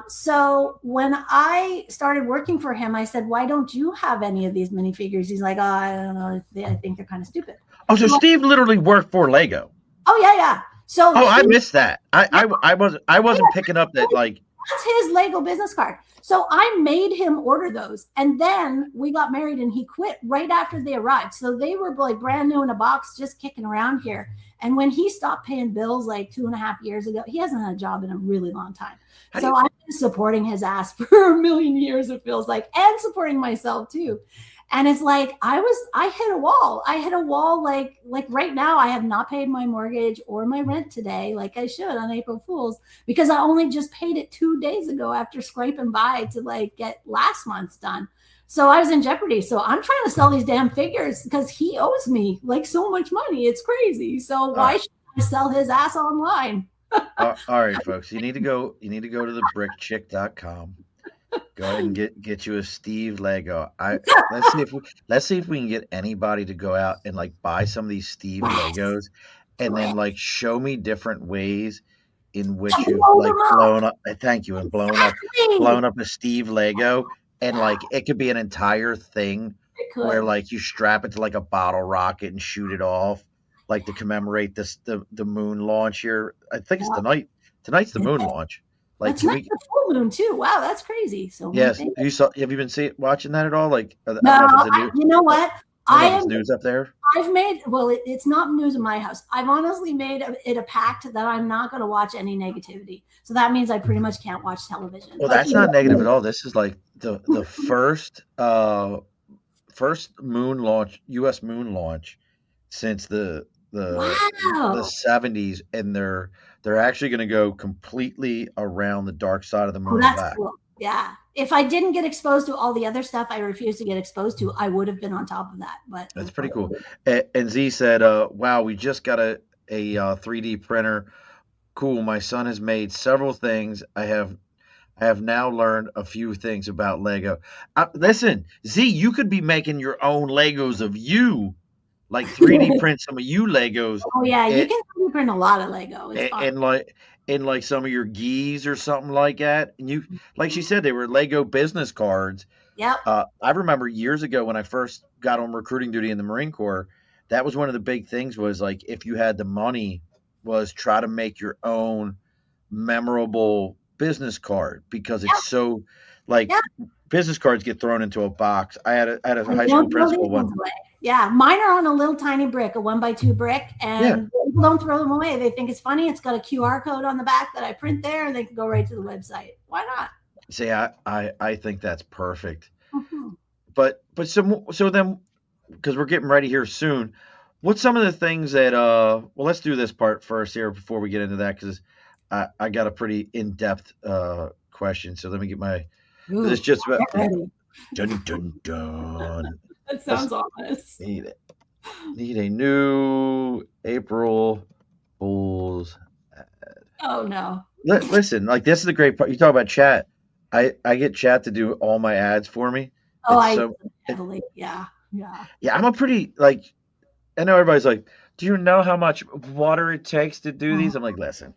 So when I started working for him, I said, "Why don't you have any of these minifigures?" He's like, "Oh, I don't know. I think they're kind of stupid." Oh, so Steve literally worked for Lego. Oh yeah. So I missed that. I wasn't picking up that like. That's his Lego business card. So I made him order those. And then we got married and he quit right after they arrived. So they were like brand new in a box, just kicking around here. And when he stopped paying bills like 2.5 years ago, he hasn't had a job in a really long time. So I've been supporting his ass for a million years, it feels like, and supporting myself too. And it's like I hit a wall. I hit a wall like right now I have not paid my mortgage or my rent today like I should on April Fool's because I only just paid it 2 days ago after scraping by to like get last month's done. So I was in jeopardy. So I'm trying to sell these damn figures because he owes me like so much money. It's crazy. So why should I sell his ass online? All right, folks. You need to go to the brickchick.com. Go ahead and get you a Steve Lego. Let's see if we can get anybody to go out and like buy some of these Steve Legos and then like show me different ways in which you've like blown up. Thank you, and blown up a Steve Lego, and like it could be an entire thing where like you strap it to like a bottle rocket and shoot it off, like to commemorate the moon launch here. I think it's tonight. Tonight's the moon launch. Like it's not the full moon too. Wow, that's crazy. So yes, have you been watching that at all? Like no, you know what? News up there. I've made it's not news in my house. I've honestly made it a pact that I'm not going to watch any negativity. So that means I pretty much can't watch television. Well, that's not negative at all. This is like the first moon launch, U.S. moon launch since the 70s, and they're actually going to go completely around the dark side of the moon. Oh, that's cool. Yeah. If I didn't get exposed to all the other stuff I refused to get exposed to, I would have been on top of that. But that's pretty cool. And Z said, wow, we just got a 3D printer. Cool. My son has made several things. I have now learned a few things about Lego. Listen, Z, you could be making your own Legos of you. Like 3D print some of you Legos. Oh yeah, you can 3D print a lot of Lego. And like some of your geese or something like that. And you, like she said, they were Lego business cards. Yeah. I remember years ago when I first got on recruiting duty in the Marine Corps, that was one of the big things was like if you had the money, was try to make your own memorable business card because it's so like business cards get thrown into a box. I had a high school principal one. Yeah, mine are on a little tiny brick, a 1x2 brick, and people don't throw them away. They think it's funny. It's got a QR code on the back that I print there, and they can go right to the website. Why not? See, I think that's perfect. Mm-hmm. But so then, because we're getting ready here soon, what's some of the things that well, let's do this part first here before we get into that because I got a pretty in-depth question. So let me get my. This is just about. Dun dun dun. That sounds ominous. Need a new April Fool's ad. Oh no! Listen, like this is the great part. You talk about chat. I get chat to do all my ads for me. Oh, heavily. Yeah. I'm a pretty like. I know everybody's like, do you know how much water it takes to do these? I'm like, listen,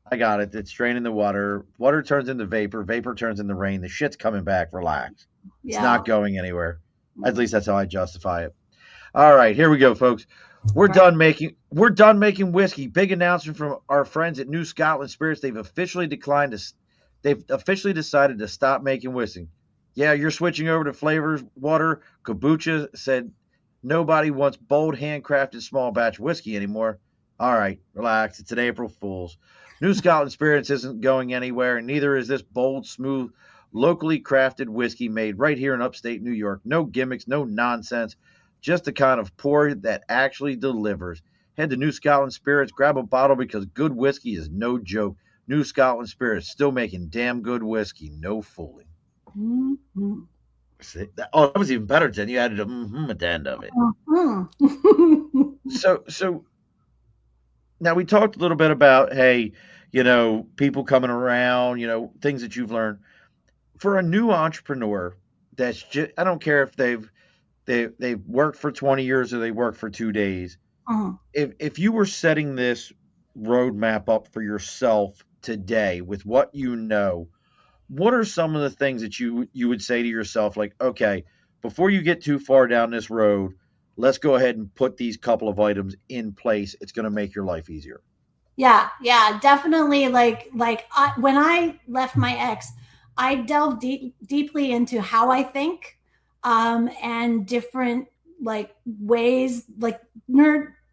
I got it. It's draining the water. Water turns into vapor. Vapor turns into rain. The shit's coming back. Relax. It's not going anywhere. At least that's how I justify it. All right, here we go, folks. We're done making whiskey. Big announcement from our friends at New Scotland Spirits. They've officially decided to stop making whiskey. Yeah, you're switching over to flavors water. Kombucha said nobody wants bold, handcrafted, small batch whiskey anymore. All right, relax. It's an April Fool's. New Scotland Spirits isn't going anywhere, and neither is this bold, smooth, locally crafted whiskey made right here in upstate New York. No gimmicks, no nonsense, just the kind of pour that actually delivers. Head to New Scotland Spirits, grab a bottle because good whiskey is no joke. New Scotland Spirits, still making damn good whiskey, no fooling. Mm-hmm. Oh, that was even better, Jen. You added a at the end of it. Mhm. So now we talked a little bit about, hey, people coming around, things that you've learned. For a new entrepreneur, that's just, I don't care if they've worked for 20 years or they work for 2 days. Mhm. If you were setting this roadmap up for yourself today with what you know, what are some of the things that you would say to yourself, like, okay, before you get too far down this road, let's go ahead and put these couple of items in place. It's going to make your life easier. Yeah, definitely. When I left my ex, I delved deeply into how I think, and different ways,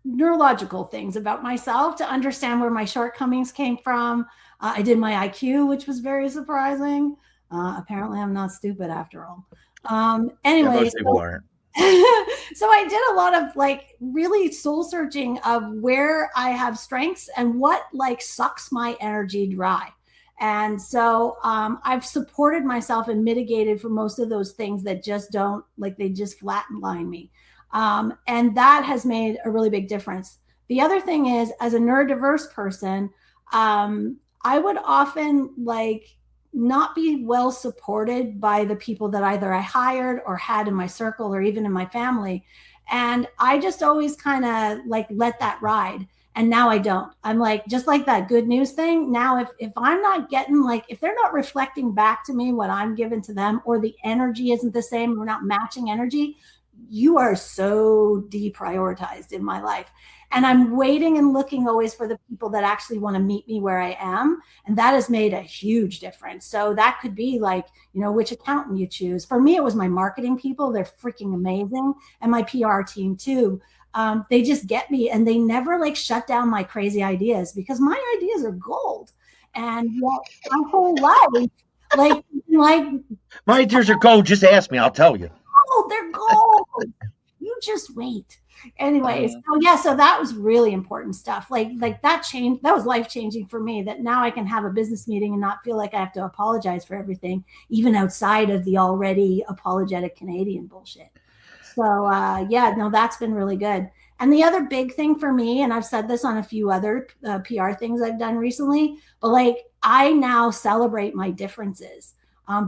neurological things about myself to understand where my shortcomings came from. I did my IQ, which was very surprising. Apparently, I'm not stupid after all. Yeah, Anyway, most people aren't. so I did a lot of really soul searching of where I have strengths and what sucks my energy dry. And so I've supported myself and mitigated for most of those things that just don't they just flatline me. And that has made a really big difference. The other thing is, as a neurodiverse person, I would often not be well supported by the people that either I hired or had in my circle or even in my family. And I just always kind of let that ride. And now I don't. I'm just like that good news thing. Now, if I'm not getting if they're not reflecting back to me what I'm giving to them, or the energy isn't the same, we're not matching energy, you are so deprioritized in my life. And I'm waiting and looking always for the people that actually want to meet me where I am. And that has made a huge difference. So that could be which accountant you choose. For me, it was my marketing people. They're freaking amazing. And my PR team too. They just get me, and they never shut down my crazy ideas, because my ideas are gold. And my whole life, like, like, My ideas are gold. Just ask me. I'll tell you. oh, they're gold. You just wait. Anyways, Uh, so that was really important stuff. That changed. That was life changing for me. That now I can have a business meeting and not feel like I have to apologize for everything, even outside of the already apologetic Canadian bullshit. So no, that's been really good. And the other big thing for me, and I've said this on a few other PR things I've done recently, but I now celebrate my differences.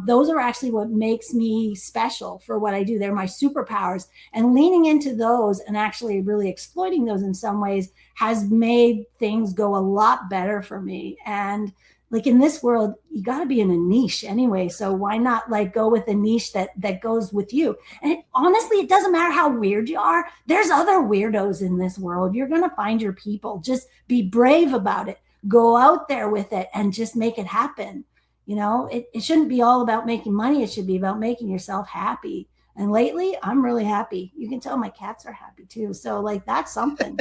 Those are actually what makes me special for what I do. They're my superpowers. And leaning into those and actually really exploiting those in some ways has made things go a lot better for me. And in this world, you got to be in a niche anyway. So why not go with a niche that goes with you? And honestly, it doesn't matter how weird you are. There's other weirdos in this world. You're going to find your people. Just be brave about it. Go out there with it and just make it happen. It shouldn't be all about making money. It should be about making yourself happy. And lately, I'm really happy. You can tell my cats are happy too. So that's something.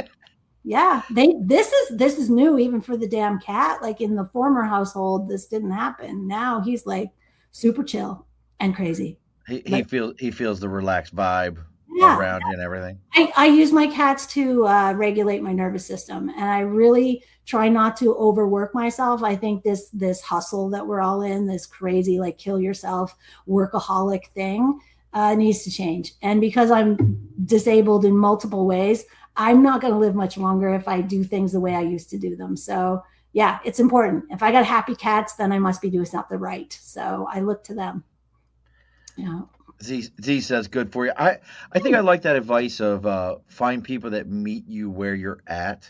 Yeah, this is new even for the damn cat. In the former household, this didn't happen. Now he's super chill and crazy. he feels the relaxed vibe Yeah, around you and everything. I use my cats to regulate my nervous system, and I really try not to overwork myself. I think this hustle that we're all in, this crazy kill yourself workaholic thing, needs to change. And because I'm disabled in multiple ways, I'm not going to live much longer if I do things the way I used to do them. So yeah, it's important. If I got happy cats, then I must be doing something right. So I look to them. Yeah. Z says good for you. I think I like that advice of find people that meet you where you're at.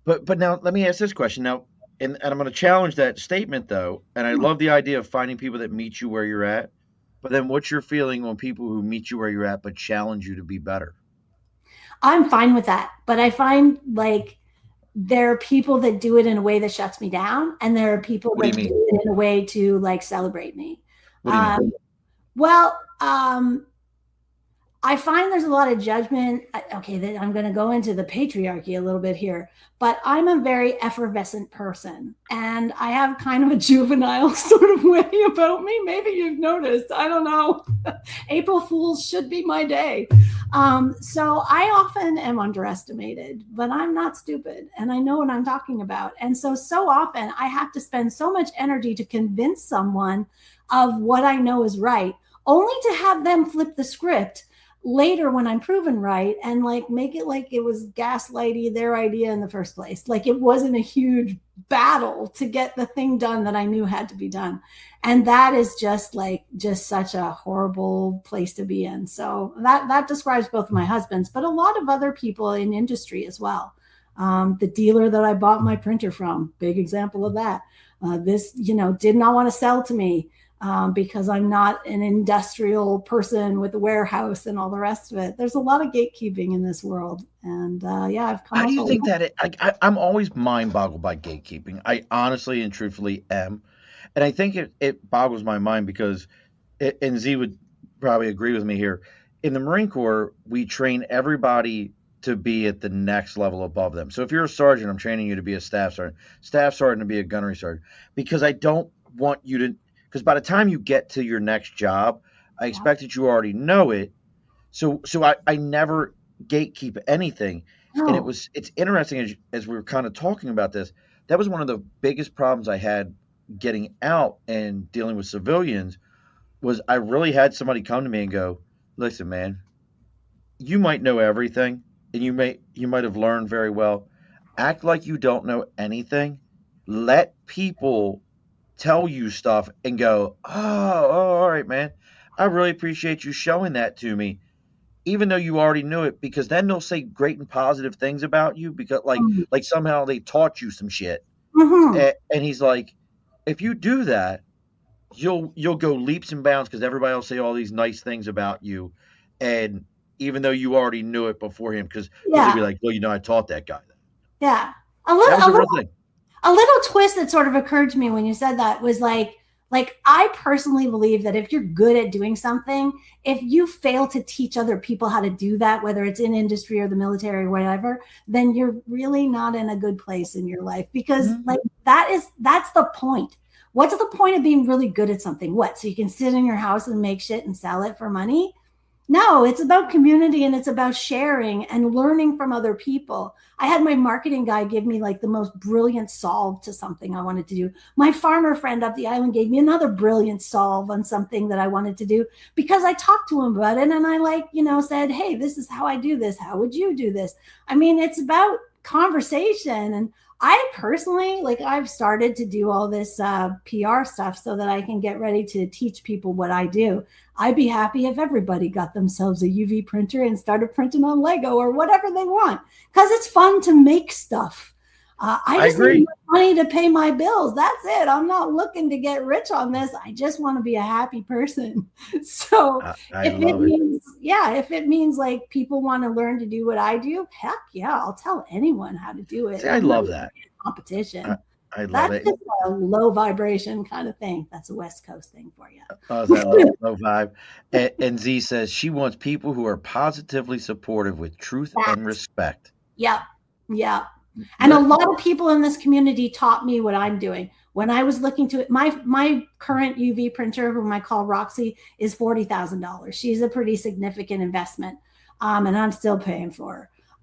But now let me ask this question now, and I'm going to challenge that statement though. And I love the idea of finding people that meet you where you're at. But then what's your feeling on people who meet you where you're at but challenge you to be better? I'm fine with that. But I find there are people that do it in a way that shuts me down, and there are people What do you that mean? do it in a way to celebrate me. What do you mean? Well, I find there's a lot of judgment. Okay, I'm going to go into the patriarchy a little bit here, but I'm a very effervescent person, and I have kind of a juvenile sort of way about me. Maybe you've noticed. I don't know. April Fools should be my day. So I often am underestimated, but I'm not stupid, and I know what I'm talking about. And so often I have to spend so much energy to convince someone of what I know is right, only to have them flip the script later when I'm proven right and like make it like it was gaslighty their idea in the first place. Like it wasn't a huge battle to get the thing done that I knew had to be done. And that is just such a horrible place to be in. So that describes both my husbands, but a lot of other people in industry as well. The dealer that I bought my printer from, big example of that. This, did not want to sell to me because I'm not an industrial person with a warehouse and all the rest of it. There's a lot of gatekeeping in this world. And I've come How up do a you think lot. that I'm always mind boggled by gatekeeping. I honestly and truthfully am. And I think it boggles my mind because, and Z would probably agree with me here, in the Marine Corps, we train everybody to be at the next level above them. So if you're a sergeant, I'm training you to be a staff sergeant to be a gunnery sergeant, because I don't want you to, because by the time you get to your next job, I Yeah. expect that you already know it. So I never gatekeep anything. And No. it's interesting as we were kind of talking about this. That was one of the biggest problems I had getting out and dealing with civilians was I really had somebody come to me and go, "Listen, man, you might know everything and you might have learned very well. Act like you don't know anything. Let people tell you stuff and go, oh, all right, man. I really appreciate you showing that to me, even though you already knew it, because then they'll say great and positive things about you because like somehow they taught you some shit." Mm-hmm. And he's like, if you do that, you'll go leaps and bounds because everybody will say all these nice things about you, and even though you already knew it before him, because he'll be Yeah. like, well, I taught that guy that. Yeah. That was a real thing. A little twist that sort of occurred to me when you said that was like I personally believe that if you're good at doing something, if you fail to teach other people how to do that, whether it's in industry or the military or whatever, then you're really not in a good place in your life, because Mhm. like that's the point. What's the point of being really good at something? What? So you can sit in your house and make shit and sell it for money? No, it's about community and it's about sharing and learning from other people. I had my marketing guy give me like the most brilliant solve to something I wanted to do. My farmer friend up the island gave me another brilliant solve on something that I wanted to do because I talked to him about it and I said, "Hey, this is how I do this. How would you do this?" I mean, it's about conversation. And I personally, I've started to do all this PR stuff so that I can get ready to teach people what I do. I'd be happy if everybody got themselves a UV printer and started printing on Lego or whatever they want, because it's fun to make stuff. I I just need agree. money to pay my bills. That's it. I'm not looking to get rich on this. I just want to be a happy person. So I love it. if it means like people want to learn to do what I do, heck yeah, I'll tell anyone how to do it. See, I I'm not love in that. a competition. I love That's it. just a low vibration kind of thing. That's a West Coast thing for you. That low vibe. And Z says she wants people who are positively supportive with truth and That, respect. yep, yep. And a Let lot of people in this community taught me what I'm doing. When I was looking to it, my current UV printer, whom I call Roxy, is $40,000. She's a pretty significant investment, and I'm still paying for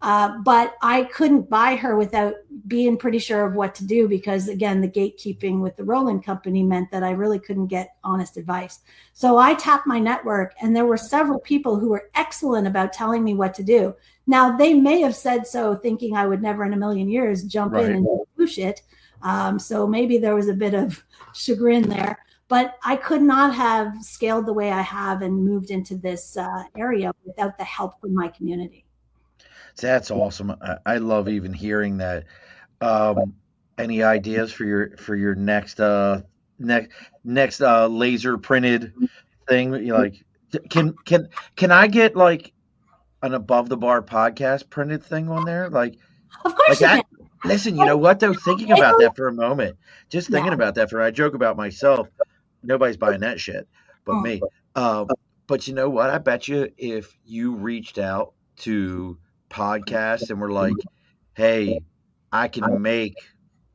her. But I couldn't buy her without being pretty sure of what to do because, again, the gatekeeping with the Roland company meant that I really couldn't get honest advice. So I tapped my network, and there were several people who were excellent about telling me what to do. Now, they may have said so thinking I would never in a million years jump in right. and do shit. So maybe there was a bit of chagrin there. But I could not have scaled the way I have and moved into this area without the help from my community. That's awesome. I love even hearing that. Um, any ideas for your next laser printed thing? You like can I get like an above the bar podcast printed thing on there? Of course Like you can. that. Listen, you know what though? Thinking about that for a moment, just Yeah. thinking about that I joke about myself. Nobody's buying that shit but Mm. me. But you know what? I bet you if you reached out to podcasts and were like, "Hey, I can make,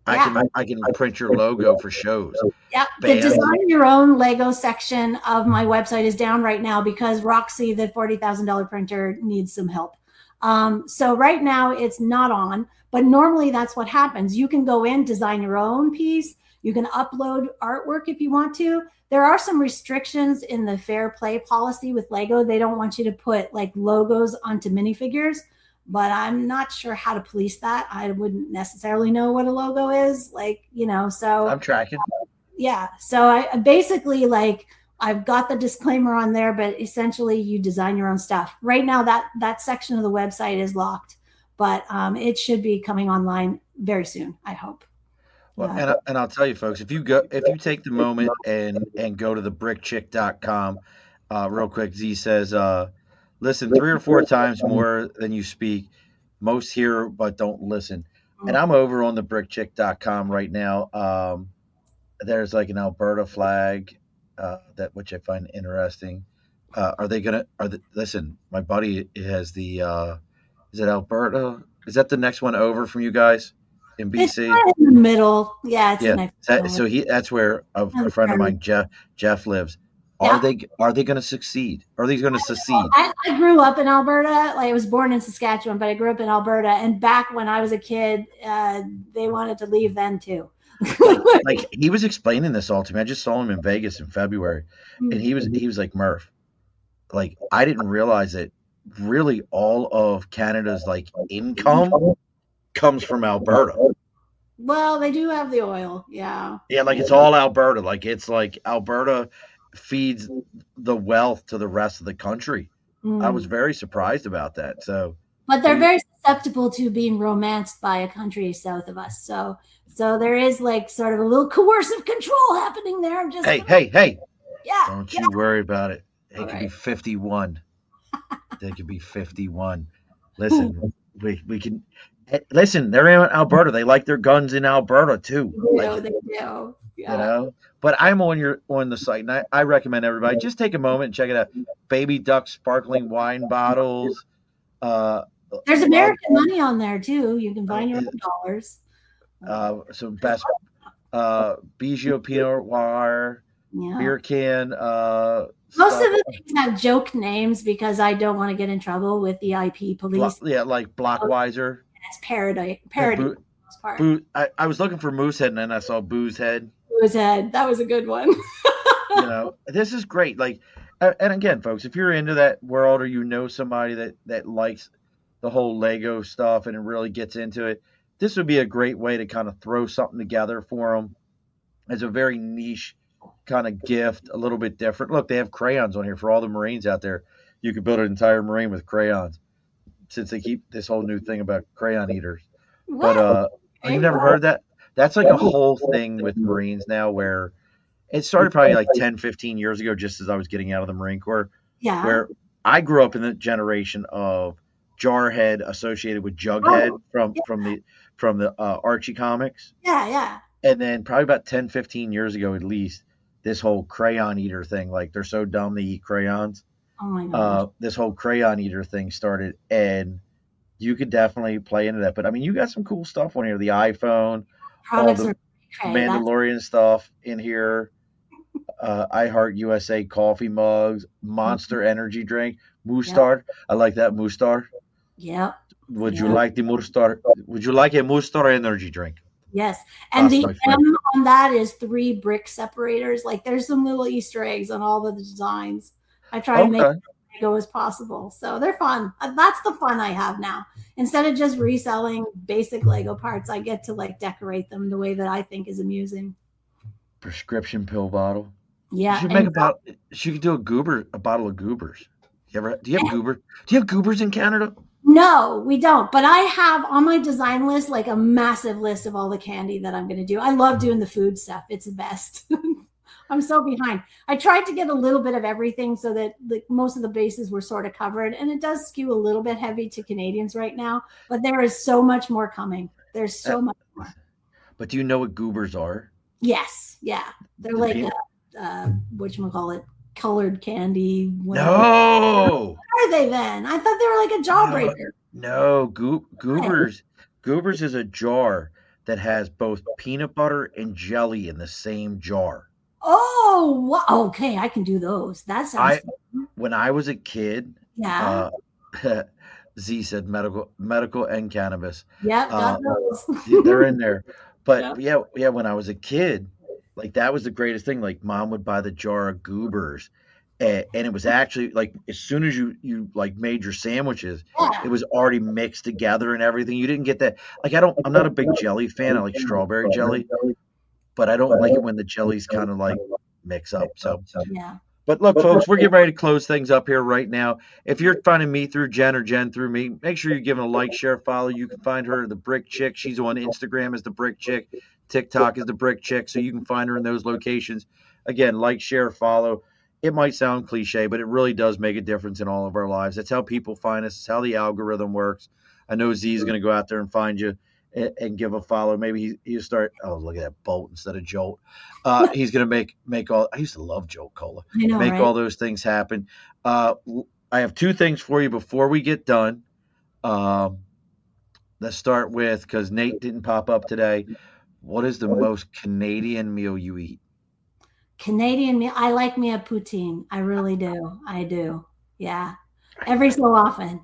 Yeah. I can print your logo for shows." Yeah, the Bands, design your own Lego section of my website is down right now because Roxy, the $40,000 printer, needs some help. So right now it's not on, but normally that's what happens. You can go in, design your own piece. You can upload artwork if you want to. there are some restrictions in the fair play policy with Lego. They don't want you to put like logos onto minifigures, but I'm not sure how to police that. I wouldn't necessarily know what a logo is, like, so I'm tracking. yeah. So I basically, like, I've got the disclaimer on there, but essentially you design your own stuff. Right now that section of the website is locked, but it should be coming online very soon, I hope. Well, and I'll tell you, folks, if you take the moment and go to the brickchick.com, real quick, Z says, listen 3 or 4 times more than you speak. Most hear but don't listen. And I'm over on the brickchick.com right now. There's like an Alberta flag, that which I find interesting. Listen, my buddy has is it Alberta? Is that the next one over from you guys in It's BC? right in the middle. Yeah, it's the Yeah. next So that's where a friend of mine, Jeff lives. Are Yeah. they going to succeed? Are they going to succeed? I grew up in Alberta. Like, I was born in Saskatchewan, but I grew up in Alberta. And back when I was a kid, they wanted to leave then too. Like he was explaining this all to me. I just saw him in Vegas in February, and he was like, Murph, like, I didn't realize that really all of Canada's like income comes from Alberta. Well, they do have the oil. Yeah. Yeah, like it's all Alberta. Like it's like Alberta feeds the wealth to the rest of the country. I was very surprised about that. So, but they're very susceptible to being romanced by a country south of us. So there is like sort of a little coercive control happening there. I'm just hey. Yeah. Don't you worry about it. It could be right. 51. They could be 51. Listen, we can listen. They're in Alberta. They like their guns in Alberta too. They do. Yeah. But I'm on the site, and I recommend everybody just take a moment and check it out. Baby duck sparkling wine bottles. There's American money on there too. You can find your own dollars. Some best Bijou Pinot Noir, beer can. Most of the things have joke names because I don't want to get in trouble with the IP police. Like Blockweiser. It's parody. I was looking for Moosehead, and then I saw Boozehead. Boozehead. That was a good one. This is great. Like, and again, folks, if you're into that world, or you know somebody that likes the whole Lego stuff and it really gets into it, this would be a great way to kind of throw something together for them as a very niche kind of gift, a little bit different. Look, they have crayons on here for all the Marines out there. You could build an entire Marine with crayons, since they keep this whole new thing about crayon eaters. What? But you've never heard that? That's like a whole thing with Marines now, where it started probably like 10, 15 years ago, just as I was getting out of the Marine Corps. Yeah. Where I grew up in the generation of Jarhead associated with Jughead from the Archie comics. Yeah. And then probably about 10, 15 years ago at least, this whole crayon eater thing, like they're so dumb they eat crayons. Oh my gosh. This whole crayon eater thing started, and you could definitely play into that. But I mean, you got some cool stuff on here. The iPhone, Products all the Mandalorian stuff in here. I Heart USA coffee mugs, Monster Energy drink, Moostar. Yep. I like that Moostar. Yep. Would you like the Moostar? Would you like a Moostar energy drink? Yes. And the M on that is 3 brick separators. Like, there's some little Easter eggs on all of the designs. I try to make it as Lego as possible. So they're fun. That's the fun I have now. Instead of just reselling basic Lego parts, I get to like decorate them the way that I think is amusing. Prescription pill bottle. Yeah. She could do a bottle of goobers. Do you have goobers in Canada? No, we don't. But I have on my design list like a massive list of all the candy that I'm going to do. I love doing the food stuff. It's the best. I'm so behind. I tried to get a little bit of everything so that most of the bases were sort of covered. And it does skew a little bit heavy to Canadians right now. But there is so much more coming. There's so much more. But do you know what goobers are? Yes. Yeah. They're like, whatchamacallit, colored candy. Whatever. No. What are they then? I thought they were like a jawbreaker. No. Goobers is a jar that has both peanut butter and jelly in the same jar. Oh, okay. I can do those. That sounds fun. When I was a kid, yeah. Z said medical and cannabis. Yeah, got those. They're in there. But yeah, when I was a kid, like that was the greatest thing. Like mom would buy the jar of goobers, and it was actually like as soon as you like made your sandwiches, it Yeah. was already mixed together and everything. You didn't get that. Like I'm not a big jelly fan. I like strawberry jelly, but I don't like it when the jellies kind of like mix up. So, Yeah. but look, folks, we're getting ready to close things up here right now. If you're finding me through Jen or Jen through me, make sure you're giving a like, share, follow. You can find her, the Brick Chick. She's on Instagram as the Brick Chick. TikTok is the Brick Chick. So you can find her in those locations. Again, like, share, follow. It might sound cliche, but it really does make a difference in all of our lives. That's how people find us. It's how the algorithm works. I know Z is going to go out there and find you and give a follow. Maybe he'll start. Oh, look at that, Bolt instead of Jolt. He's gonna make all. I used to love Jolt Cola. I know, Make right? all those things happen. I have two things for you before we get done. Um, let's start with because Nate didn't pop up today. What is the most Canadian meal you eat? Canadian meal. I like me a poutine. I really do. I do. Yeah. Every so often.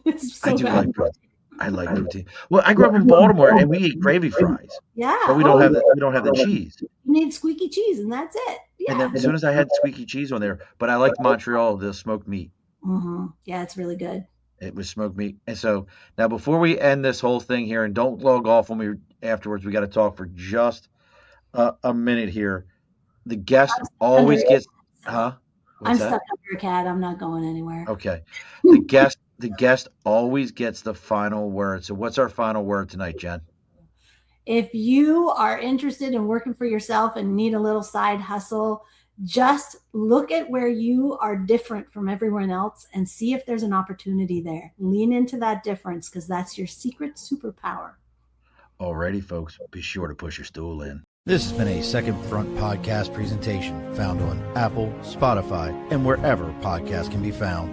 It's I so do good. like poutine. I like poutine. Well, I grew up in Baltimore and we eat gravy fries, Yeah. but we don't have the cheese. You need squeaky cheese and that's it. And Yeah. then as soon as I had squeaky cheese on there, but I liked Montreal, the smoked meat. Yeah, it's really good. It was smoked meat. And so now before we end this whole thing here, and don't log off when we afterwards, we got to talk for just a minute here. The guest always gets, huh? I'm What's that? stuck under a cat. I'm not going anywhere. Okay. The guest always gets the final word. So what's our final word tonight, Jen? If you are interested in working for yourself and need a little side hustle, just look at where you are different from everyone else and see if there's an opportunity there. Lean into that difference because that's your secret superpower. Alrighty, folks, be sure to push your stool in. This has been a Second Front podcast presentation found on Apple, Spotify, and wherever podcasts can be found.